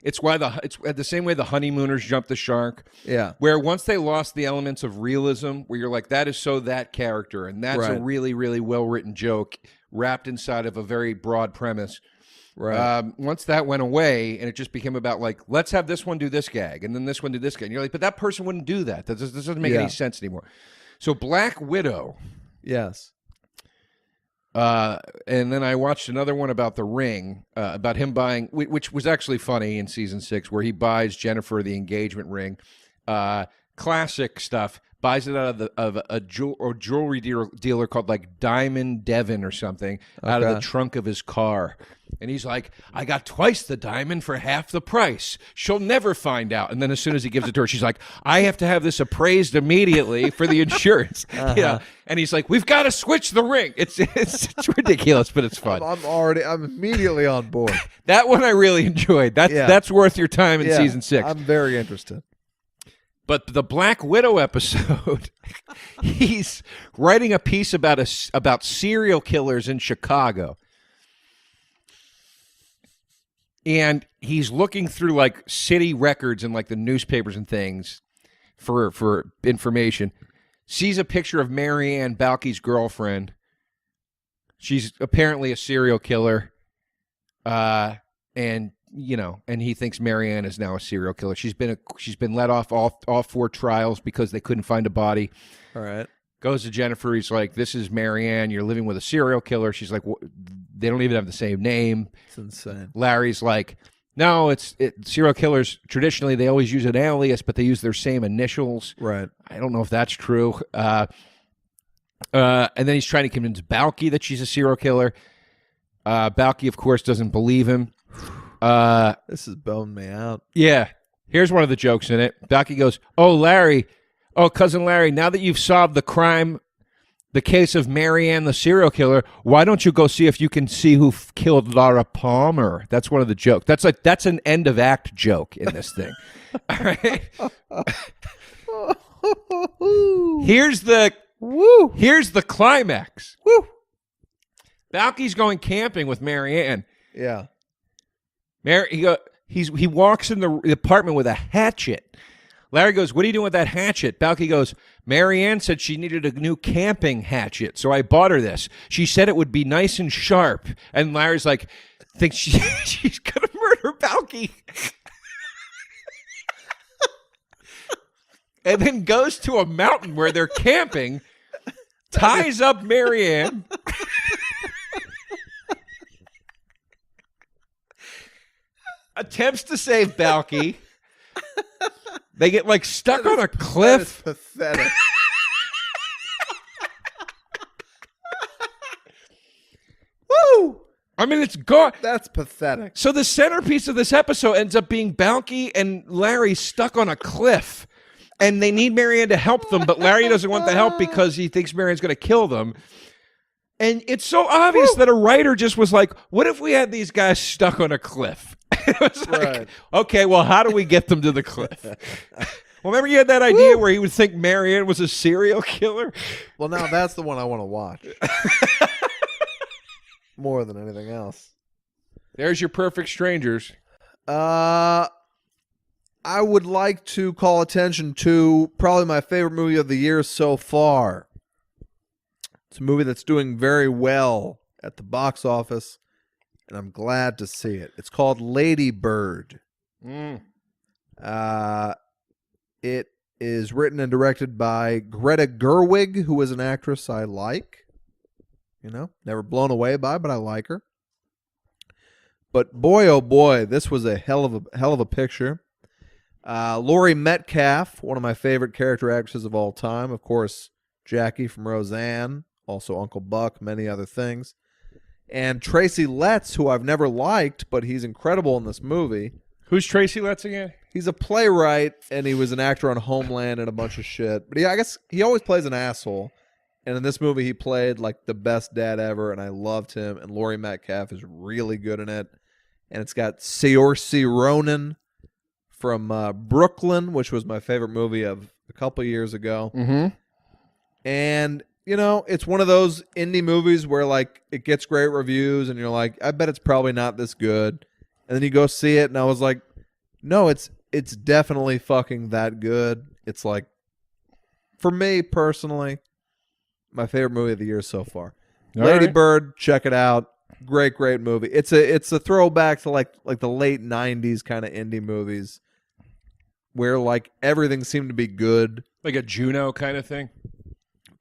It's the same way the Honeymooners jumped the shark. Yeah. Where once they lost the elements of realism, where you're like, that is so that character, and that's a Right. really, really well written joke wrapped inside of a very broad premise. Right. Once that went away, and it just became about like, let's have this one do this gag, and then this one do this gag. And you're like, but that person wouldn't do that. This doesn't make any sense anymore. So Black Widow. Yes. And then I watched another one about The Ring, about him buying, which was actually funny in season 6, where he buys Jennifer the engagement ring. Classic stuff. Buys it out of a jewelry dealer called like Diamond Devon or something, out of the trunk of his car. And he's like, I got twice the diamond for half the price. She'll never find out. And then as soon as he gives it to her, she's like, I have to have this appraised immediately for the insurance. Yeah. And he's like, we've got to switch the ring. It's ridiculous, but it's fun. I'm immediately on board. That one I really enjoyed. That's worth your time in season 6. I'm very interested. But the Black Widow episode, he's writing a piece about serial killers in Chicago. And he's looking through like city records and like the newspapers and things for information. Sees a picture of Marianne Balke's girlfriend. She's apparently a serial killer. And he thinks Marianne is now a serial killer. She's been let off all 4 trials because they couldn't find a body. All right. Goes to Jennifer. He's like, this is Marianne. You're living with a serial killer. She's like, they don't even have the same name. It's insane. Larry's like, no, serial killers, traditionally, they always use an alias, but they use their same initials. Right. I don't know if that's true. And then he's trying to convince Balke that she's a serial killer. Balke, of course, doesn't believe him. This is boned me out. Yeah. Here's one of the jokes in it. Balke goes, cousin Larry, now that you've solved the case of Marianne the serial killer, why don't you go see if you can see who killed Laura Palmer? That's one of the jokes. That's an end of act joke in this thing. All right. Here's the climax. Woo. Balke's going camping with Marianne. Yeah. He walks in the apartment with a hatchet. Larry goes, what are you doing with that hatchet? Balke goes, Marianne said she needed a new camping hatchet, so I bought her this. She said it would be nice and sharp. And Larry's like, thinks she's going to murder Balke. And then goes to a mountain where they're camping, ties up Marianne. Attempts to save Balke. They get like stuck on a cliff. That is pathetic. Woo! I mean, it's gone. That's pathetic. So the centerpiece of this episode ends up being Balke and Larry stuck on a cliff. And they need Marianne to help them, but Larry doesn't want the help because he thinks Marianne's going to kill them. And it's so obvious that a writer just was like, what if we had these guys stuck on a cliff? It was like, okay, well, how do we get them to the cliff? Well, remember you had that idea where he would think Marianne was a serial killer? Well, now that's the one I want to watch. More than anything else. There's your Perfect Strangers. I would like to call attention to probably my favorite movie of the year so far. It's a movie that's doing very well at the box office, and I'm glad to see it. It's called Lady Bird. It is written and directed by Greta Gerwig, who is an actress I like. Never blown away by, but I like her. But boy, oh boy, this was a hell of a picture. Laurie Metcalf, one of my favorite character actresses of all time. Of course, Jackie from Roseanne, also Uncle Buck, many other things. And Tracy Letts, who I've never liked, but he's incredible in this movie. Who's Tracy Letts again? He's a playwright, and he was an actor on Homeland and a bunch of shit. But I guess he always plays an asshole. And in this movie, he played like the best dad ever, and I loved him. And Laurie Metcalf is really good in it. and it's got Saoirse Ronan from Brooklyn, which was my favorite movie of a couple years ago. Mm-hmm. And, you know, it's one of those indie movies where, like, it gets great reviews, and you're like, I bet it's probably not this good. And then you go see it, and I was like, no, it's definitely fucking that good. It's like, for me personally, my favorite movie of the year so far. All Lady right. Bird, check it out. Great movie. It's a throwback to like the late 90s kind of indie movies where like everything seemed to be good. Like a Juno kind of thing.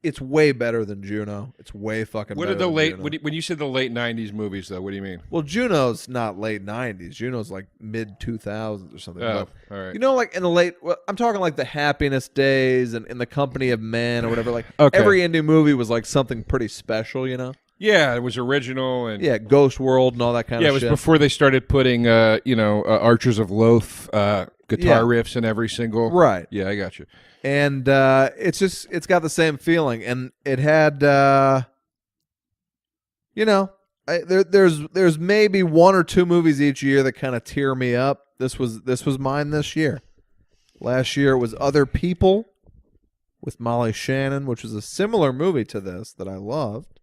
It's way better than Juno. It's way fucking What better are the than late? Juno. When you said the late '90s movies, though, what do you mean? Well, Juno's not late 90s. Juno's like mid 2000s or something. Oh, But, all right. you know, like in the late, well, I'm talking like the Happiness Days and In the Company of Men or whatever. Like Okay. every indie movie was like something pretty special, you know? Yeah, it was original and Yeah, Ghost World and all that kind yeah, of it was shit. before they started putting Archers of Loth guitar Yeah. riffs in every single. Right. Yeah, I got you. And it's got the same feeling, and it had there's maybe one or two movies each year that kind of tear me up. This was mine this year. Last year it was Other People with Molly Shannon, which was a similar movie to this that I loved,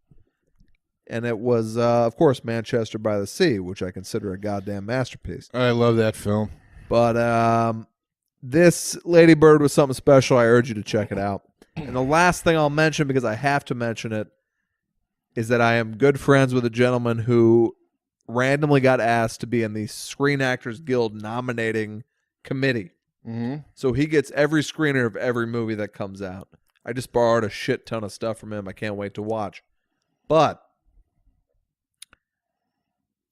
and it was of course Manchester by the Sea, which I consider a goddamn masterpiece. I love that film. But this Lady Bird was something special. I urge you to check it out. And the last thing I'll mention, because I have to mention it, is that I am good friends with a gentleman who randomly got asked to be in the Screen Actors Guild nominating committee. Mm-hmm. So he gets every screener of every movie that comes out. I just borrowed a shit ton of stuff from him. I can't wait to watch. But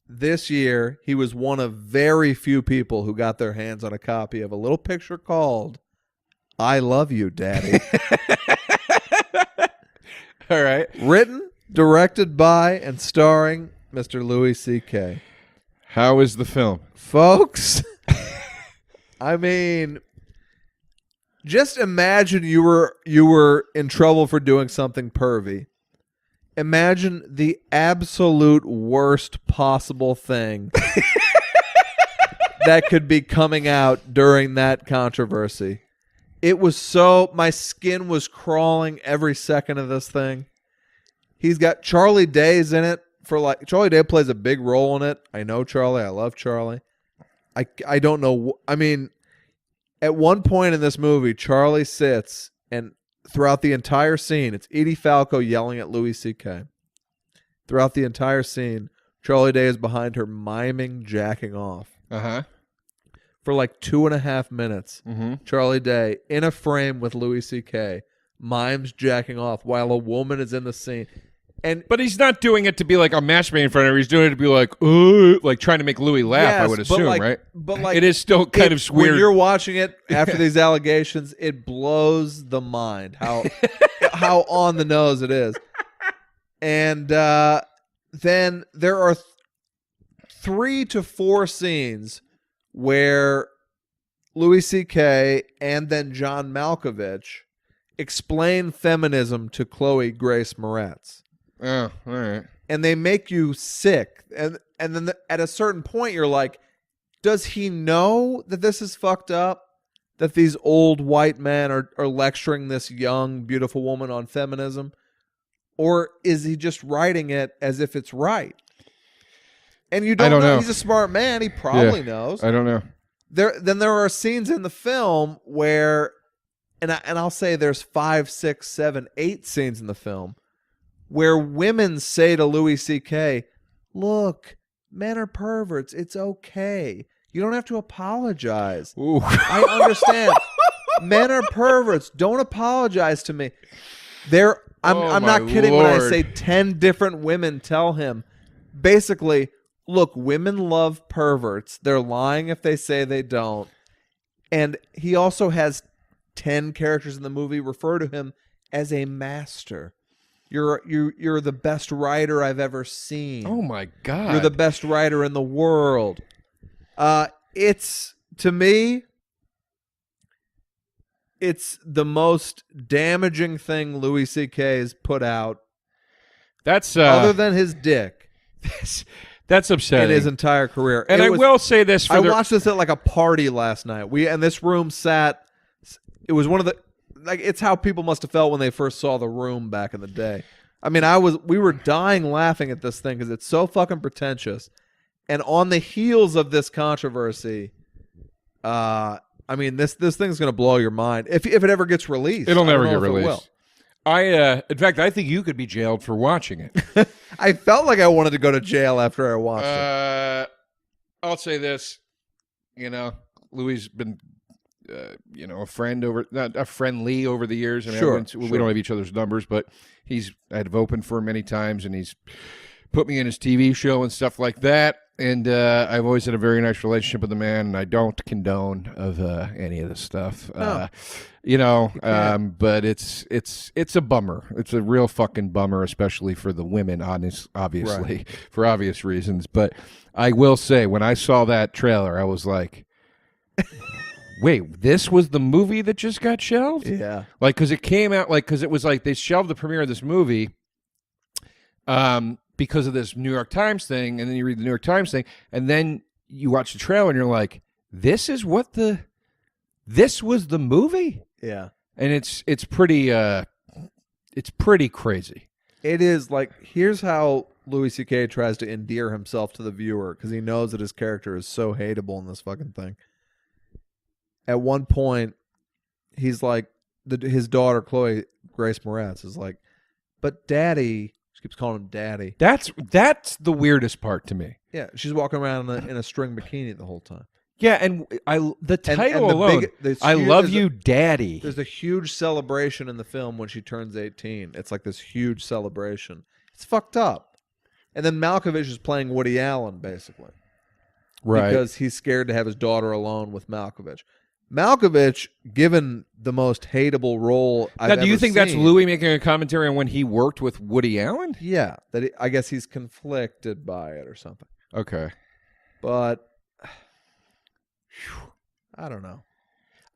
this year, he was one of very few people who got their hands on a copy of a little picture called I Love You, Daddy. All right. Written, directed by, and starring Mr. Louis C.K. How is the film? Folks, I mean, just imagine you were in trouble for doing something pervy. Imagine the absolute worst possible thing that could be coming out during that controversy. It was so, my skin was crawling every second of this thing. He's got Charlie Day's in it Charlie Day plays a big role in it. I know Charlie. I love Charlie. I don't know. I mean, at one point in this movie, Charlie sits and throughout the entire scene, it's Edie Falco yelling at Louis C.K. Throughout the entire scene, Charlie Day is behind her miming jacking off. Uh-huh. For like 2.5 minutes, Mm-hmm. Charlie Day, in a frame with Louis C.K., mimes jacking off while a woman is in the scene. And But he's not doing it to be like a matchmaker in front of her. He's doing it to be like trying to make Louis laugh, I Yes, would but assume, like- right? but like it is still kind of weird. When you're watching it after these allegations, it blows the mind how on the nose it is. And then there are 3 to 4 scenes where Louis C.K. and then John Malkovich explain feminism to Chloe Grace Moretz. Oh, all right. And they make you sick. And then at a certain point, you're like, does he know that this is fucked up? That these old white men are lecturing this young, beautiful woman on feminism? Or is he just writing it as if it's right? And you don't, I don't know. He's a smart man. He probably knows. I don't know. Then there are scenes in the film where, and I'll say there's 5, 6, 7, 8 scenes in the film where women say to Louis C.K., look, men are perverts. It's okay. You don't have to apologize. Ooh. I understand. Men are perverts. Don't apologize to me. I'm Oh, not my kidding when I Lord. say 10 different women tell him, basically, look, women love perverts. They're lying if they say they don't. And he also has 10 characters in the movie refer to him as a master. You're the best writer I've ever seen. Oh my God. You're the best writer in the world. It's, to me, it's the most damaging thing Louis C.K. has put out, That's other than his dick. That's upsetting. in his entire career. And It I was- will say this: I watched this at like a party last night. And this room sat. It was one of the it's how people must have felt when they first saw The Room back in the day. I mean, we were dying laughing at this thing because it's so fucking pretentious. And on the heels of this controversy, I mean, this thing's gonna blow your mind if it ever gets released. it'll I don't never know get if it released. will. In fact, I think you could be jailed for watching it. I felt like I wanted to go to jail after I watched it. I'll say this, Louis has been, a friend not a friendly over the years. I mean, Sure. we don't have each other's numbers, but I've opened for him many times, and he's put me in his TV show and stuff like that. And I've always had a very nice relationship with the man, and I don't condone of any of this stuff. No. But it's a bummer. It's a real fucking bummer, especially for the women, obviously, for obvious reasons. But I will say, when I saw that trailer, I was like, wait, this was the movie that just got shelved? Yeah. Because it came out, because it was like they shelved the premiere of this movie because of this New York Times thing, and then you read the New York Times thing, and then you watch the trailer, and you're like, this was the movie? Yeah. And it's pretty crazy. It is here's how Louis C.K. tries to endear himself to the viewer because he knows that his character is so hateable in this fucking thing. At one point, he's like, his daughter, Chloe Grace Moretz, is like, but Daddy, she keeps calling him Daddy. That's the weirdest part to me. Yeah, she's walking around in a string bikini the whole time. Yeah, and the title and the alone, I love there's you, Daddy. There's a huge celebration in the film when she turns 18. It's like this huge celebration. It's fucked up. And then Malkovich is playing Woody Allen, basically. Right. Because he's scared to have his daughter alone with Malkovich. Malkovich, given the most hateable role I've ever do you think that's seen- Louis making a commentary on when he worked with Woody Allen? Yeah. I guess he's conflicted by it or something. Okay. But I don't know.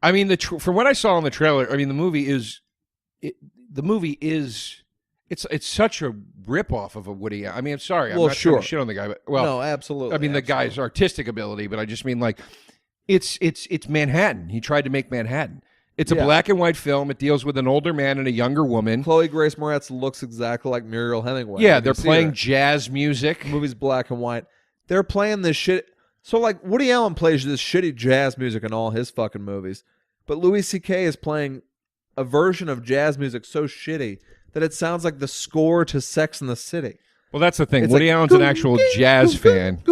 I mean, from what I saw in the trailer, I mean, the movie is it's such a ripoff of a Woody Allen. I mean, I'm sorry, I'm not trying to shit on the guy, but no, absolutely. I mean, the guy's artistic ability, but I just mean it's Manhattan. He tried to make Manhattan. It's a black and white film. It deals with an older man and a younger woman. Chloe Grace Moretz looks exactly like Muriel Hemingway. Yeah, they're playing jazz music. The movie's black and white. They're playing this shit. So, Woody Allen plays this shitty jazz music in all his fucking movies. But Louis C.K. is playing a version of jazz music so shitty that it sounds like the score to Sex and the City. Well, that's the thing. It's Woody Allen's an actual jazz fan.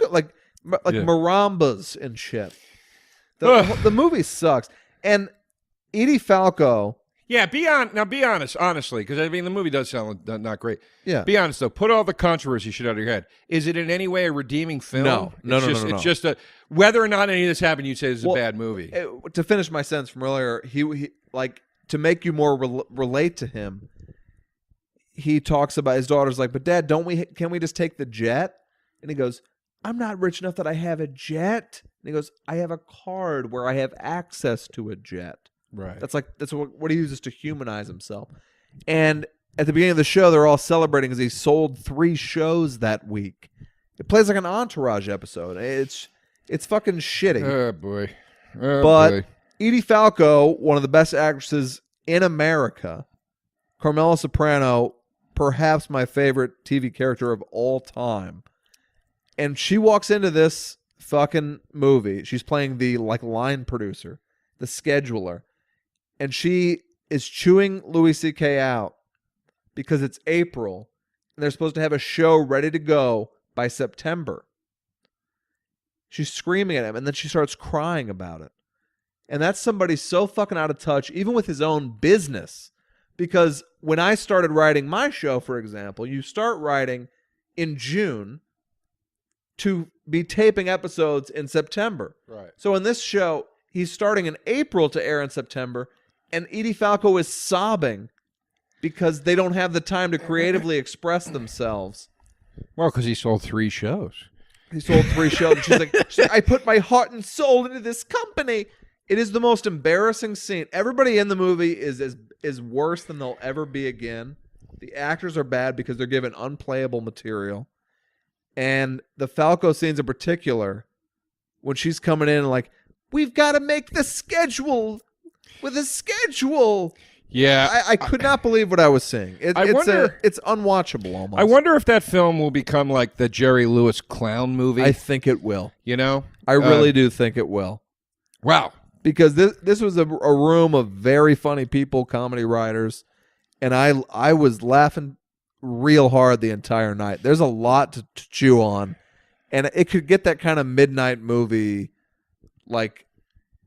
Like marimbas and shit. The movie sucks. And Edie Falco. Yeah, be honest, honestly, because I mean the movie does sound not great. Yeah. Be honest though. Put all the controversy shit out of your head. Is it in any way a redeeming film? No. It's just whether or not any of this happened, you'd say this is a bad movie. To finish my sentence from earlier, he to make you more relate to him. He talks about his daughter's like, but Dad, can we just take the jet? And he goes, I'm not rich enough that I have a jet. And he goes, I have a card where I have access to a jet. Right. That's what he uses to humanize himself. And at the beginning of the show, they're all celebrating because he sold 3 shows that week. It plays like an Entourage episode. It's fucking shitty. Oh boy. But Edie Falco, one of the best actresses in America, Carmela Soprano, perhaps my favorite TV character of all time. And she walks into this fucking movie. She's playing the line producer, the scheduler. And she is chewing Louis C.K. out because it's April and they're supposed to have a show ready to go by September. She's screaming at him and then she starts crying about it. And that's somebody so fucking out of touch, even with his own business. Because when I started writing my show, for example, you start writing in June to be taping episodes in September. Right. So in this show, he's starting in April to air in September, and Edie Falco is sobbing because they don't have the time to creatively express themselves. Well, because he sold 3 shows. He sold 3 shows. And she's like, I put my heart and soul into this company. It is the most embarrassing scene. Everybody in the movie is worse than they'll ever be again. The actors are bad because they're given unplayable material. And the Falco scenes in particular, when she's coming in and like, we've got to make the schedule with a schedule. Yeah. I could not believe what I was seeing. wonder- It's unwatchable almost. I wonder if that film will become like the Jerry Lewis clown movie. I think it will. You know? I really do think it will. Wow. Because this was a room of very funny people, comedy writers, and I was laughing real hard the entire night. There's a lot to chew on, and it could get that kind of midnight movie, like,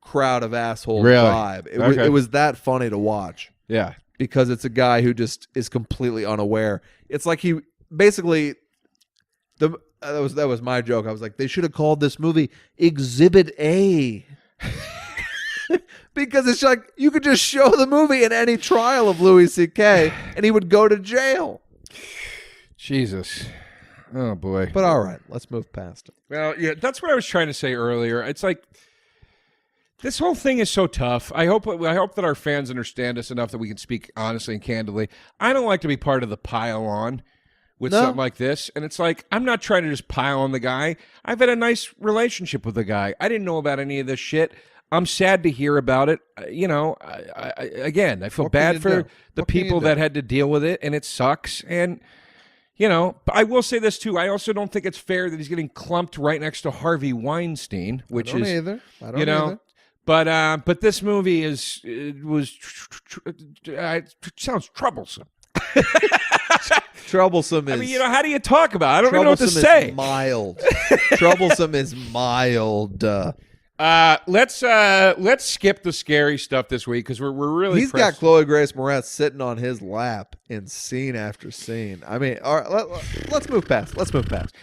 crowd of assholes Really? vibe. Okay. It was that funny to watch Yeah. because it's a guy who just is completely unaware. It's like he basically that was my joke. I was like, they should have called this movie Exhibit A. Because it's like you could just show the movie in any trial of Louis C.K. and he would go to jail. Jesus. Oh, boy. But all right, let's move past it. Well, yeah, that's what I was trying to say earlier. It's like this whole thing is so tough. I hope that our fans understand us enough that we can speak honestly and candidly. I don't like to be part of the pile on with something like this. And it's like, I'm not trying to just pile on the guy. I've had a nice relationship with the guy. I didn't know about any of this shit. I'm sad to hear about it. You know, I feel bad for the people that had to deal with it, and it sucks. And you know, but I will say this too. I also don't think it's fair that he's getting clumped right next to Harvey Weinstein, which I don't is either. I don't you know. either. But this movie it sounds troublesome. Troublesome is. I mean, you know, how do you talk about it? I don't even know what to troublesome say. is mild. Troublesome is mild. Let's skip the scary stuff this week because we're really He's got Chloe Grace Moretz sitting on his lap in scene after scene. I mean, all right, let's move past. Let's move past.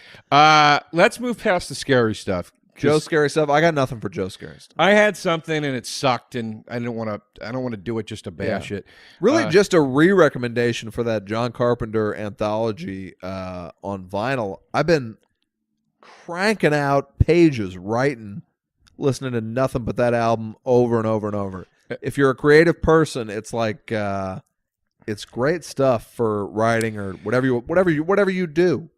Let's move past the scary stuff. Joe Scary stuff. I got nothing for Joe Scary stuff. I had something and it sucked, and I don't want to do it just to bash it. Really, just a re-recommendation for that John Carpenter anthology on vinyl. I've been cranking out pages, writing, listening to nothing but that album over and over and over. If you're a creative person, it's like it's great stuff for writing or whatever you do.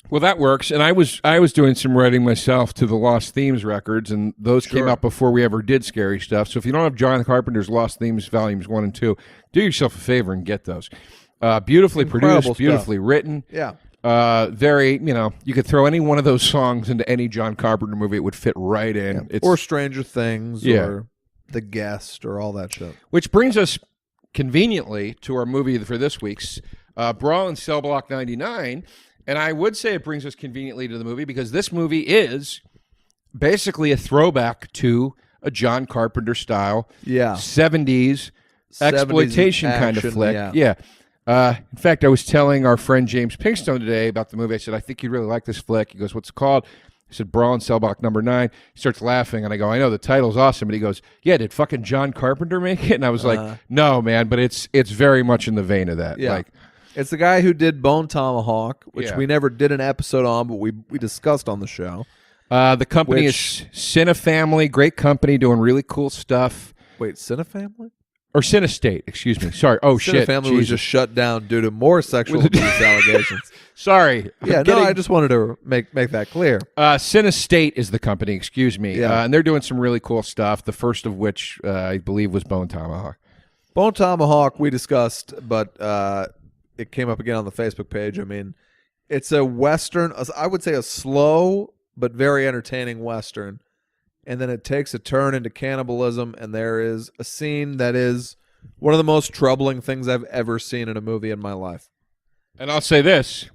Well, that works. And I was doing some writing myself to the Lost Themes records, and those came out before we ever did scary stuff. So if you don't have John Carpenter's Lost Themes volumes 1 and 2, do yourself a favor and get those. Beautifully Incredible produced, beautifully written. Yeah. Very, you know, you could throw any one of those songs into any John Carpenter movie; it would fit right in. Yeah. Or Stranger Things, or The Guest, or all that shit. Which brings us conveniently to our movie for this week's Brawl in Cell Block 99. And I would say it brings us conveniently to the movie because this movie is basically a throwback to a John Carpenter style 70s exploitation kind of flick. Yeah. In fact, I was telling our friend James Pinkstone today about the movie. I said, I think you'd really like this flick. He goes, what's it called? I said, Brawl in Cell Block number 9. He starts laughing, and I go, I know, the title's awesome. And he goes, yeah, did fucking John Carpenter make it? And I was like, no, man, but it's very much in the vein of that. Yeah. Like, it's the guy who did Bone Tomahawk, which Yeah. we never did an episode on, but we discussed on the show. the company Which- is Cinefamily, great company doing really cool stuff. Wait, Cinefamily? Or Cinestate, excuse me. Sorry. Oh, shit. Cinefamily was Jesus. just shut down due to more sexual abuse allegations. Sorry. Yeah, I'm I just wanted to make that clear. Cinestate is the company, excuse me. Yeah. And they're doing some really cool stuff, the first of which I believe was Bone Tomahawk. Bone Tomahawk we discussed, but it came up again on the Facebook page. I mean, it's a Western, I would say a slow but very entertaining Western. And then it takes a turn into cannibalism, and there is a scene that is one of the most troubling things I've ever seen in a movie in my life. And I'll say this.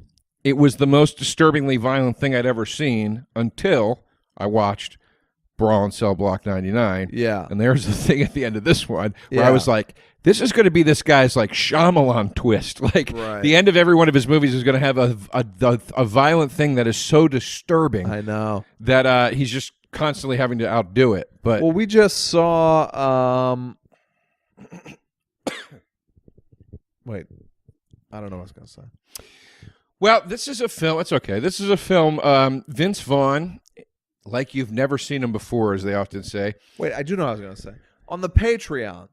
It was the most disturbingly violent thing I'd ever seen until I watched Brawl in Cell Block 99. Yeah. And there's the thing at the end of this one where I Yeah. was like, this is going to be this guy's like Shyamalan twist. Like Right. the end of every one of his movies is going to have a violent thing that is so disturbing I know. that he's just constantly having to outdo it. But Well, we just saw. Wait, I don't know what I was going to say. well, this is a film. It's okay. This is a film. Vince Vaughn, like you've never seen him before, as they often say. Wait, I do know what I was going to say. On the Patreon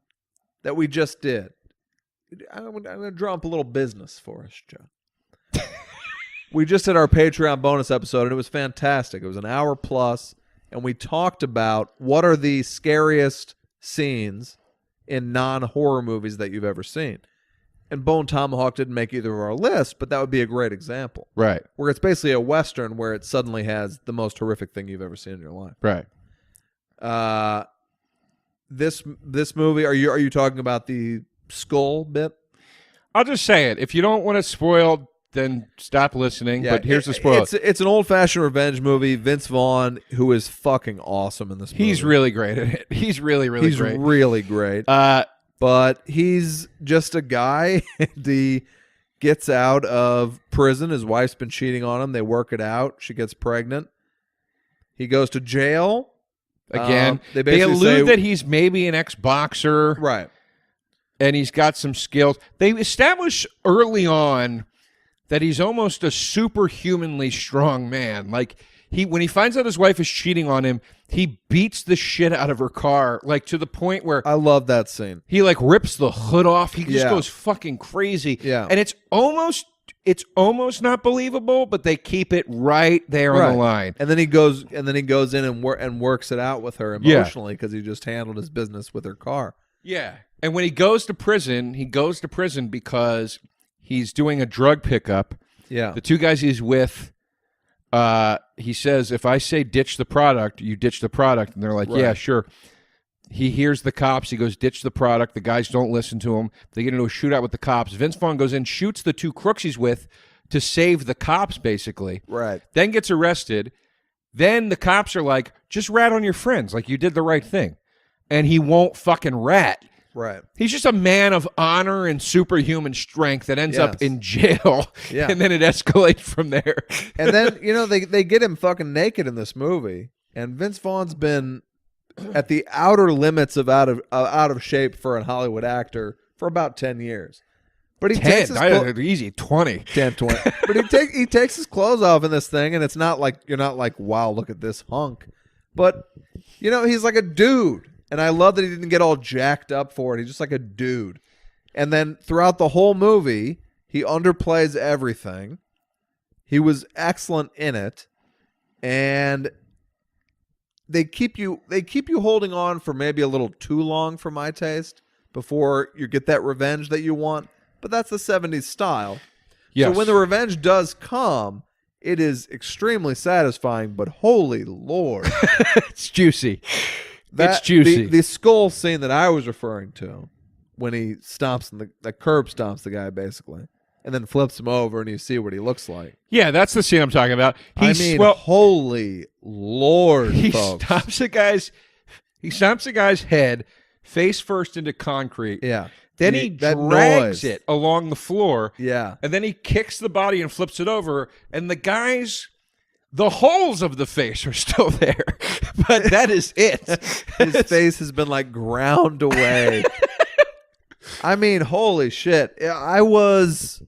that we just did, I'm going to drum up a little business for us, Joe. We just did our Patreon bonus episode, and it was fantastic. It was an hour plus, and we talked about what are the scariest scenes in non-horror movies that you've ever seen. And Bone Tomahawk didn't make either of our lists, but that would be a great example. Right. Where it's basically a Western where it suddenly has the most horrific thing you've ever seen in your life. Right. This movie, are you talking about the skull bit? I'll just say it. If you don't want it spoiled, then stop listening. But here's the spoiler. It's an old-fashioned revenge movie. Vince Vaughn, who is fucking awesome in this movie. He's really great at it. He's really great. He's really great. But he's just a guy. He gets out of prison. His wife's been cheating on him. They work it out. She gets pregnant. He goes to jail. Again, they they basically allude say, that he's maybe an ex-boxer. right. And he's got some skills. They establish early on that he's almost a superhumanly strong man. Like when he finds out his wife is cheating on him, he beats the shit out of her car, like to the point where I love that scene. he like rips the hood off. He just Yeah. goes fucking crazy. Yeah. And it's almost not believable, but they keep it right there on Right. the line. And then he goes in and works it out with her emotionally because he just handled his business with her car. Yeah. And when he goes to prison because he's doing a drug pickup. Yeah. The two guys he's with, he says, if I say ditch the product, you ditch the product. And they're like, yeah, Right. sure. He hears the cops. He goes, ditch the product. The guys don't listen to him. They get into a shootout with the cops. Vince Vaughn goes in, shoots the two crooks he's with to save the cops, basically. Right. Then gets arrested. Then the cops are like, just rat on your friends. Like, you did the right thing. And he won't fucking rat. Right. He's just a man of honor and superhuman strength that ends up Yes. in jail. Yeah. And then it escalates from there. And then, they get him fucking naked in this movie. And Vince Vaughn's been at the outer limits of out of shape for a Hollywood actor for about 10 years. But he 10. takes his Easy. 20. 10, 20. But he takes his clothes off in this thing, and it's not like you're not like, wow, look at this hunk. But he's like a dude. And I love that he didn't get all jacked up for it. He's just like a dude. And then throughout the whole movie, he underplays everything. He was excellent in it. And they keep you holding on for maybe a little too long for my taste before you get that revenge that you want. But that's the 70s style. Yes. So when the revenge does come, it is extremely satisfying, but holy Lord. It's juicy. It's juicy. The skull scene that I was referring to, when he stomps, the curb stomps the guy basically, and then flips him over, and you see what he looks like. Yeah, that's the scene I'm talking about. Holy Lord, he folks. stomps a guy's head face first into concrete. Yeah. Then he drags it along the floor. Yeah. And then he kicks the body and flips it over, and the holes of the face are still there, but that is it. His face has been like ground away. I mean, holy shit. I was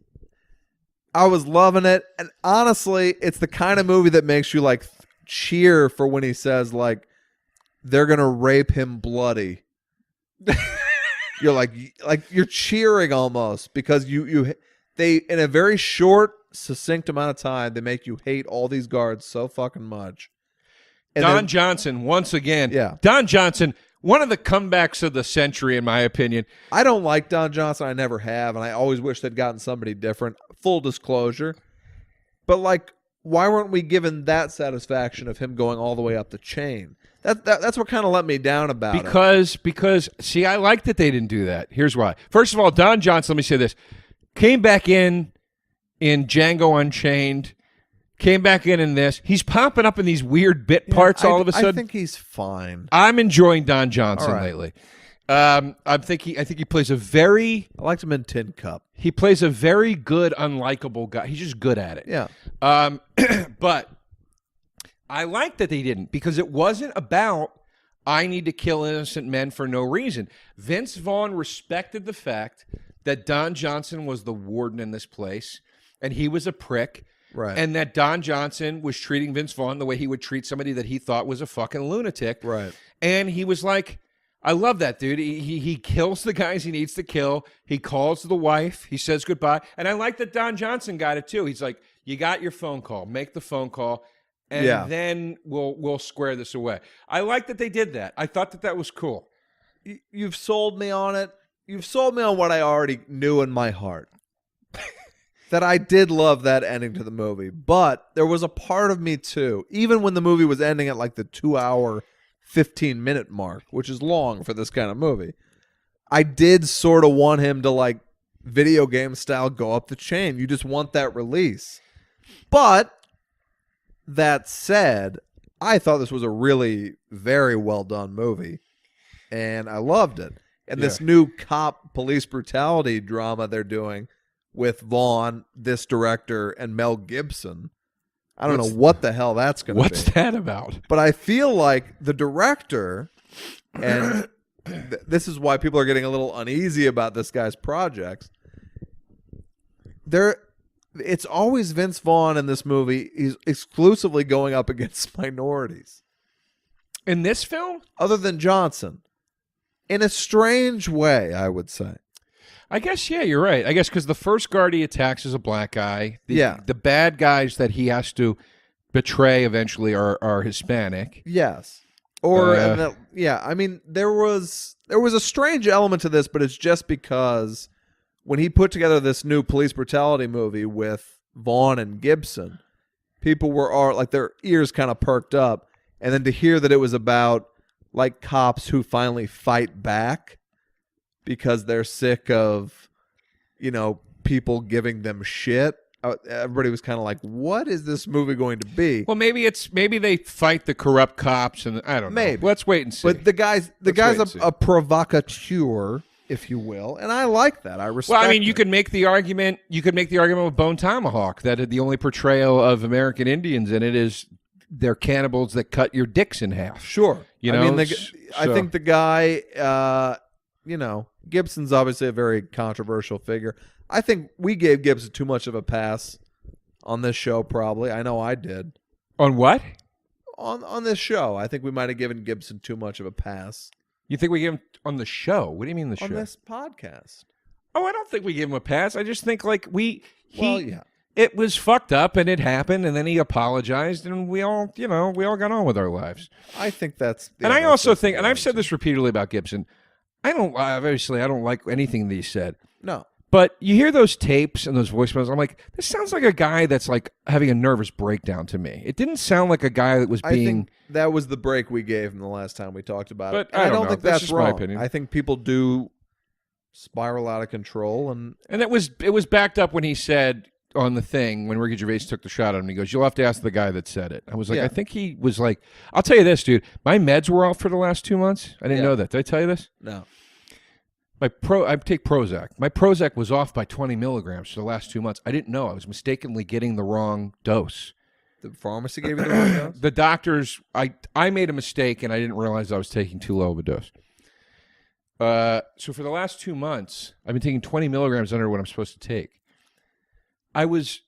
loving it. And honestly, it's the kind of movie that makes you like cheer for when he says like they're going to rape him bloody. You're like you're cheering almost because they in a very short, succinct amount of time, they make you hate all these guards so fucking much. And Don Johnson, once again. Yeah. Don Johnson, one of the comebacks of the century, in my opinion. I don't like Don Johnson. I never have, and I always wish they'd gotten somebody different. Full disclosure. But, like, why weren't we given that satisfaction of him going all the way up the chain? That's what kind of let me down about it. Because, see, I like that they didn't do that. Here's why. First of all, Don Johnson, let me say this, came back in Django Unchained, came back in this. He's popping up in these weird bit parts all of a sudden. I think he's fine. I'm enjoying Don Johnson All right. lately. I think he plays a very Tin Cup. he plays a very good unlikable guy. He's just good at it. Yeah. But I like that they didn't, because it wasn't about I need to kill innocent men for no reason. Vince Vaughn respected the fact that Don Johnson was the warden in this place, and he was a prick. Right. And that Don Johnson was treating Vince Vaughn the way he would treat somebody that he thought was a fucking lunatic. Right. And he was like, I love that dude. He kills the guys he needs to kill. He calls the wife. He says goodbye. And I like that Don Johnson got it too. He's like, You got your phone call. Make the phone call, and Yeah. then we'll square this away. I like that they did that. I thought that was cool. You've sold me on it. You've sold me on what I already knew in my heart. That I did love that ending to the movie. But there was a part of me too, even when the movie was ending at like the 2-hour, 15-minute mark, which is long for this kind of movie. I did sort of want him to, like, video game style go up the chain. You just want that release. But that said, I thought this was a really very well done movie. And I loved it. And this new cop police brutality drama they're doing with Vaughn, this director, and Mel Gibson. I don't know what the hell that's going to be. What's that about? But I feel like the director, and this is why people are getting a little uneasy about this guy's projects. It's always Vince Vaughn in this movie. He's exclusively going up against minorities. In this film? Other than Johnson. In a strange way, I would say. I guess, yeah, you're right. I guess because the first guard he attacks is a black guy. The bad guys that he has to betray eventually are Hispanic. Yes. I mean, there was a strange element to this, but it's just because when he put together this new police brutality movie with Vaughn and Gibson, people were like their ears kind of perked up, and then to hear that it was about like cops who finally fight back because they're sick of, people giving them shit. Everybody was kind of like, what is this movie going to be? Well, maybe they fight the corrupt cops, and I don't know. Maybe. Let's wait and see. But the guy's a provocateur, if you will, and I like that. I respect. Well, I mean, it. you could make the argument. You could make the argument with Bone Tomahawk that the only portrayal of American Indians in it is they're cannibals that cut your dicks in half. Sure. You know, I mean, I think the guy, Gibson's obviously a very controversial figure. I think we gave Gibson too much of a pass on this show, probably. I know I did. On what? On this show. I think we might have given Gibson too much of a pass. You think we gave him on the show? What do you mean the show? On this podcast. Oh, I don't think we gave him a pass. I just think like yeah. It was fucked up and it happened, and then he apologized, and we all got on with our lives. I think that's. And I also think, and I've said this repeatedly about Gibson, I don't like anything that he said. No. But you hear those tapes and those voicemails, I'm like, this sounds like a guy that's like having a nervous breakdown to me. It didn't sound like a guy that was being. I think that was the break we gave him the last time we talked about it. But I don't know. think That's that's just my wrong. opinion. I think people do spiral out of control, and it was backed up when he said on the thing when Ricky Gervais took the shot at him. He goes, "You'll have to ask the guy that said it." I was like, Yeah. I think he was like, I'll tell you this, dude. My meds were off for the last 2 months. I didn't know that. Did I tell you this? no. I take Prozac. My Prozac was off by 20 milligrams for the last 2 months. I didn't know. I was mistakenly getting the wrong dose. The pharmacy gave you the wrong dose? The doctors, I made a mistake, and I didn't realize I was taking too low of a dose. So for the last 2 months, I've been taking 20 milligrams under what I'm supposed to take. I wasn't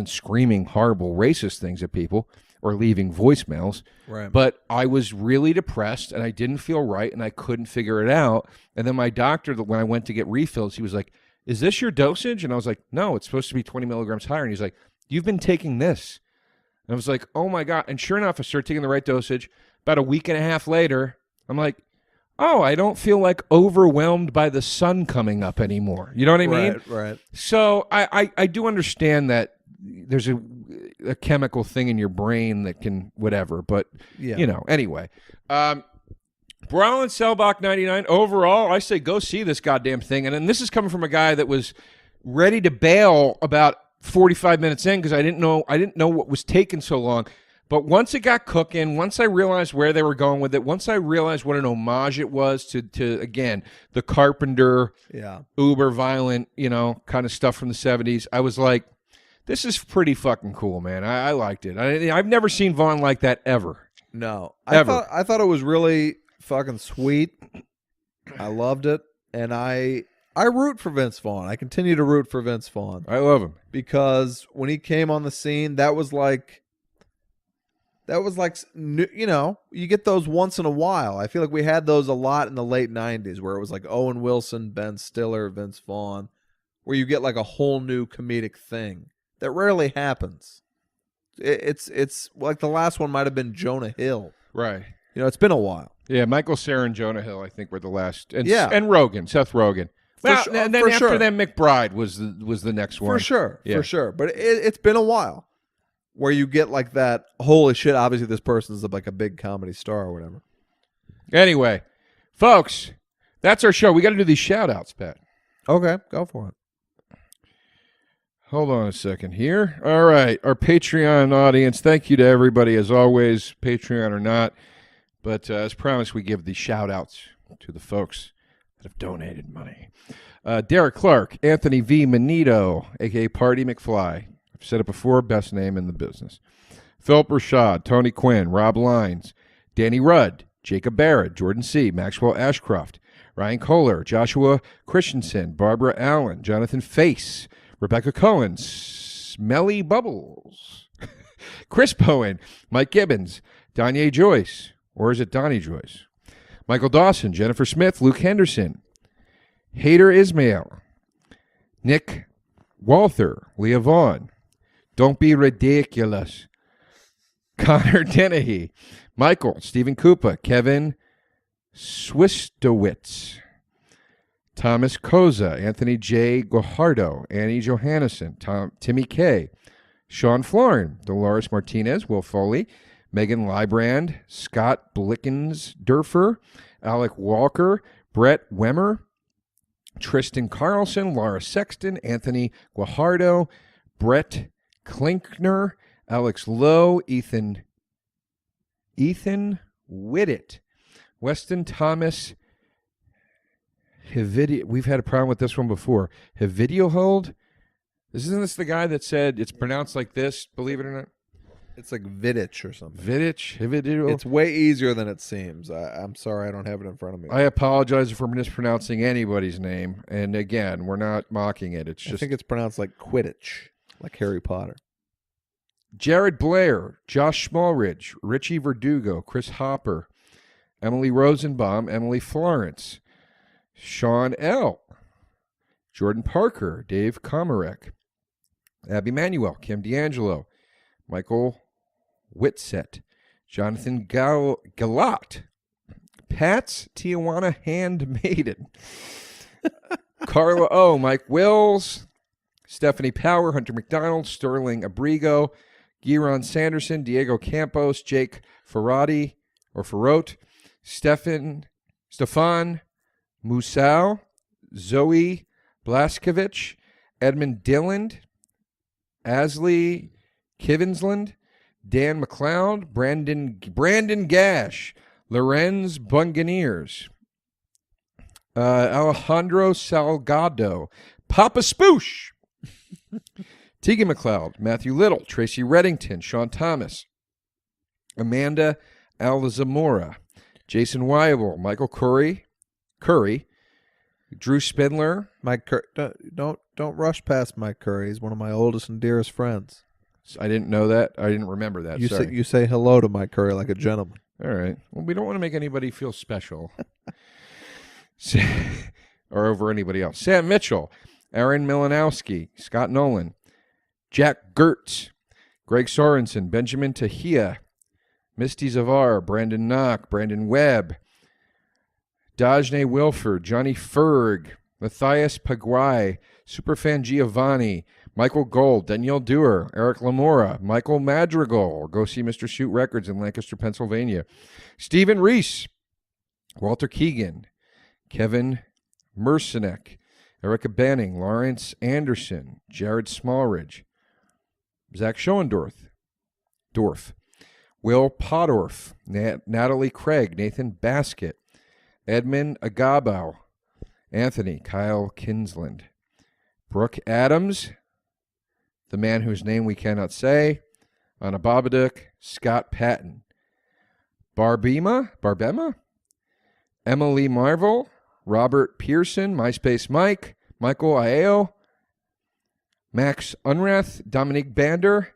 screaming horrible racist things at people or leaving voicemails, Right. but I was really depressed, and I didn't feel right, and I couldn't figure it out. And then my doctor, when I went to get refills, he was like, "Is this your dosage?" And I was like, "No, it's supposed to be 20 milligrams higher." And he's like, "You've been taking this." And I was like, "Oh my God." And sure enough, I started taking the right dosage. About a week and a half later, I'm like, "Oh, I don't feel like overwhelmed by the sun coming up anymore." You know what I mean? Right. So I do understand that there's a chemical thing in your brain that can whatever, but Yeah. anyway. Brown and Selbach 99. Overall, I say go see this goddamn thing. And then this is coming from a guy that was ready to bail about 45 minutes in because I didn't know what was taking so long. But once it got cooking, once I realized where they were going with it, once I realized what an homage it was to again, the Carpenter, uber violent, kind of stuff from the 70s, I was like, this is pretty fucking cool, man. I liked it. I've never seen Vaughn like that ever. No. Ever. I thought it was really fucking sweet. I loved it. And I root for Vince Vaughn. I continue to root for Vince Vaughn. I love him. Because when he came on the scene, that was like, you get those once in a while. I feel like we had those a lot in the late 90s where it was like Owen Wilson, Ben Stiller, Vince Vaughn, where you get like a whole new comedic thing. That rarely happens. It's like the last one might have been Jonah Hill. Right. It's been a while. Yeah, Michael Cera and Jonah Hill, I think, were the last. And, Yeah. and Rogen, Seth Rogen. Well, and then for after sure. them, McBride was the next one. For sure. Yeah. For sure. But it's been a while where you get like that, holy shit, obviously this person's like a big comedy star or whatever. Anyway, folks, that's our show. We got to do these shout-outs, Pat. Okay, go for it. Hold on a second here. All right, our Patreon audience, thank you to everybody, as always, Patreon or not. But as promised, we give the shout-outs to the folks that have donated money. Derek Clark, Anthony V. Manito, a.k.a. Party McFly. I've said it before, best name in the business. Philip Rashad, Tony Quinn, Rob Lines, Danny Rudd, Jacob Barrett, Jordan C., Maxwell Ashcroft, Ryan Kohler, Joshua Christensen, Barbara Allen, Jonathan Face, Rebecca Cohen, Smelly Bubbles, Chris Bowen, Mike Gibbons, Danye Joyce, or is it Donnie Joyce? Michael Dawson, Jennifer Smith, Luke Henderson, Hader Ismail, Nick Walther, Leah Vaughn, Don't Be Ridiculous, Connor Dennehy, Michael, Stephen Koopa, Kevin Swistowitz, Thomas Koza, Anthony J. Guajardo, Annie Johannesson, Timmy K., Sean Florin, Dolores Martinez, Will Foley, Megan Librand, Scott Blickensdurfer, Alec Walker, Brett Wemmer, Tristan Carlson, Laura Sexton, Anthony Guajardo, Brett Klinkner, Alex Lowe, Ethan Whittet, Weston Thomas, we've had a problem with this one before. Hold. Isn't this the guy that said it's pronounced like this, believe it or not? It's like Vidic or something. Hividio? It's way easier than it seems. I'm sorry I don't have it in front of me. I apologize for mispronouncing anybody's name. And again, we're not mocking it. It's I just think it's pronounced like Quidditch, like Harry Potter. Jared Blair, Josh Smallridge, Richie Verdugo, Chris Hopper, Emily Rosenbaum, Emily Florence, Sean L., Jordan Parker, Dave Komarek, Abby Manuel, Kim D'Angelo, Michael Whitset, Jonathan Galat, Pat's Tijuana Handmaiden, Carla O., Mike Wills, Stephanie Power, Hunter McDonald, Sterling Abrigo, Giron Sanderson, Diego Campos, Jake Ferrote, Stefan Musau, Zoe Blaskovich, Edmund Dilland, Asley Kivensland, Dan McLeod, Brandon Gash, Lorenz Bunganiers, Alejandro Salgado, Papa Spoosh, Tegan McLeod, Matthew Little, Tracy Reddington, Sean Thomas, Amanda Alzamora, Jason Wyable, Michael Curry, Drew Spindler. Mike don't rush past Mike Curry. He's one of my oldest and dearest friends. I didn't know that. I didn't remember that. You say hello to Mike Curry like a gentleman. All right. Well, we don't want to make anybody feel special. Or over anybody else. Sam Mitchell, Aaron Milanowski, Scott Nolan, Jack Gertz, Greg Sorensen, Benjamin Tahia, Misty Zavar, Brandon Knock, Brandon Webb, Dajne Wilford, Johnny Ferg, Matthias Paguay, Superfan Giovanni, Michael Gold, Danielle Dewar, Eric Lamora, Michael Madrigal, go see Mr. Shoot Records in Lancaster, Pennsylvania, Stephen Reese, Walter Keegan, Kevin Mersenek, Erica Banning, Lawrence Anderson, Jared Smallridge, Zach Schoendorf, Will Podorf, Natalie Craig, Nathan Baskett, Edmund Agabao, Anthony, Kyle Kinsland, Brooke Adams, the man whose name we cannot say, Anna Babadook, Scott Patton, Barbema, Emily Marvel, Robert Pearson, MySpace Mike, Michael Aeo, Max Unrath, Dominique Bander,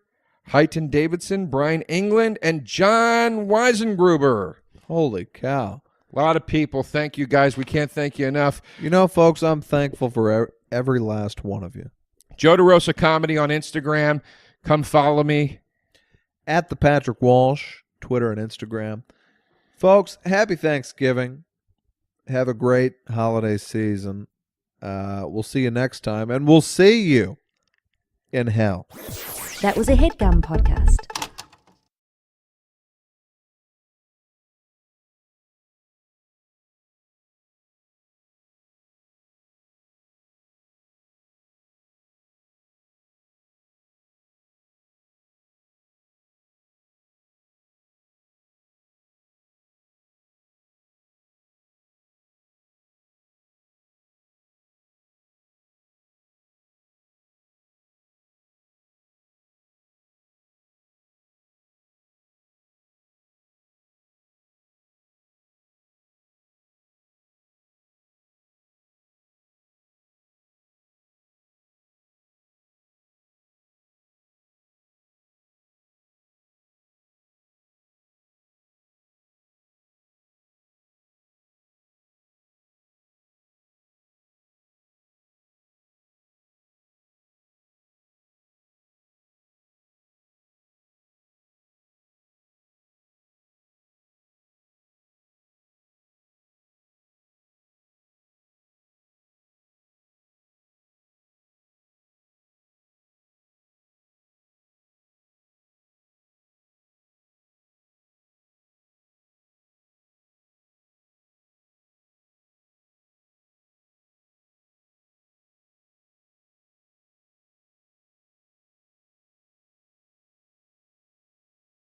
Heighton Davidson, Brian England, and John Weisengruber. Holy cow. A lot of people. Thank you, guys. We can't thank you enough. You know, folks, I'm thankful for every last one of you. Joe DeRosa Comedy on Instagram. Come follow me. At the Patrick Walsh, Twitter and Instagram. Folks, happy Thanksgiving. Have a great holiday season. We'll see you next time, and we'll see you in hell. That was a HeadGum podcast.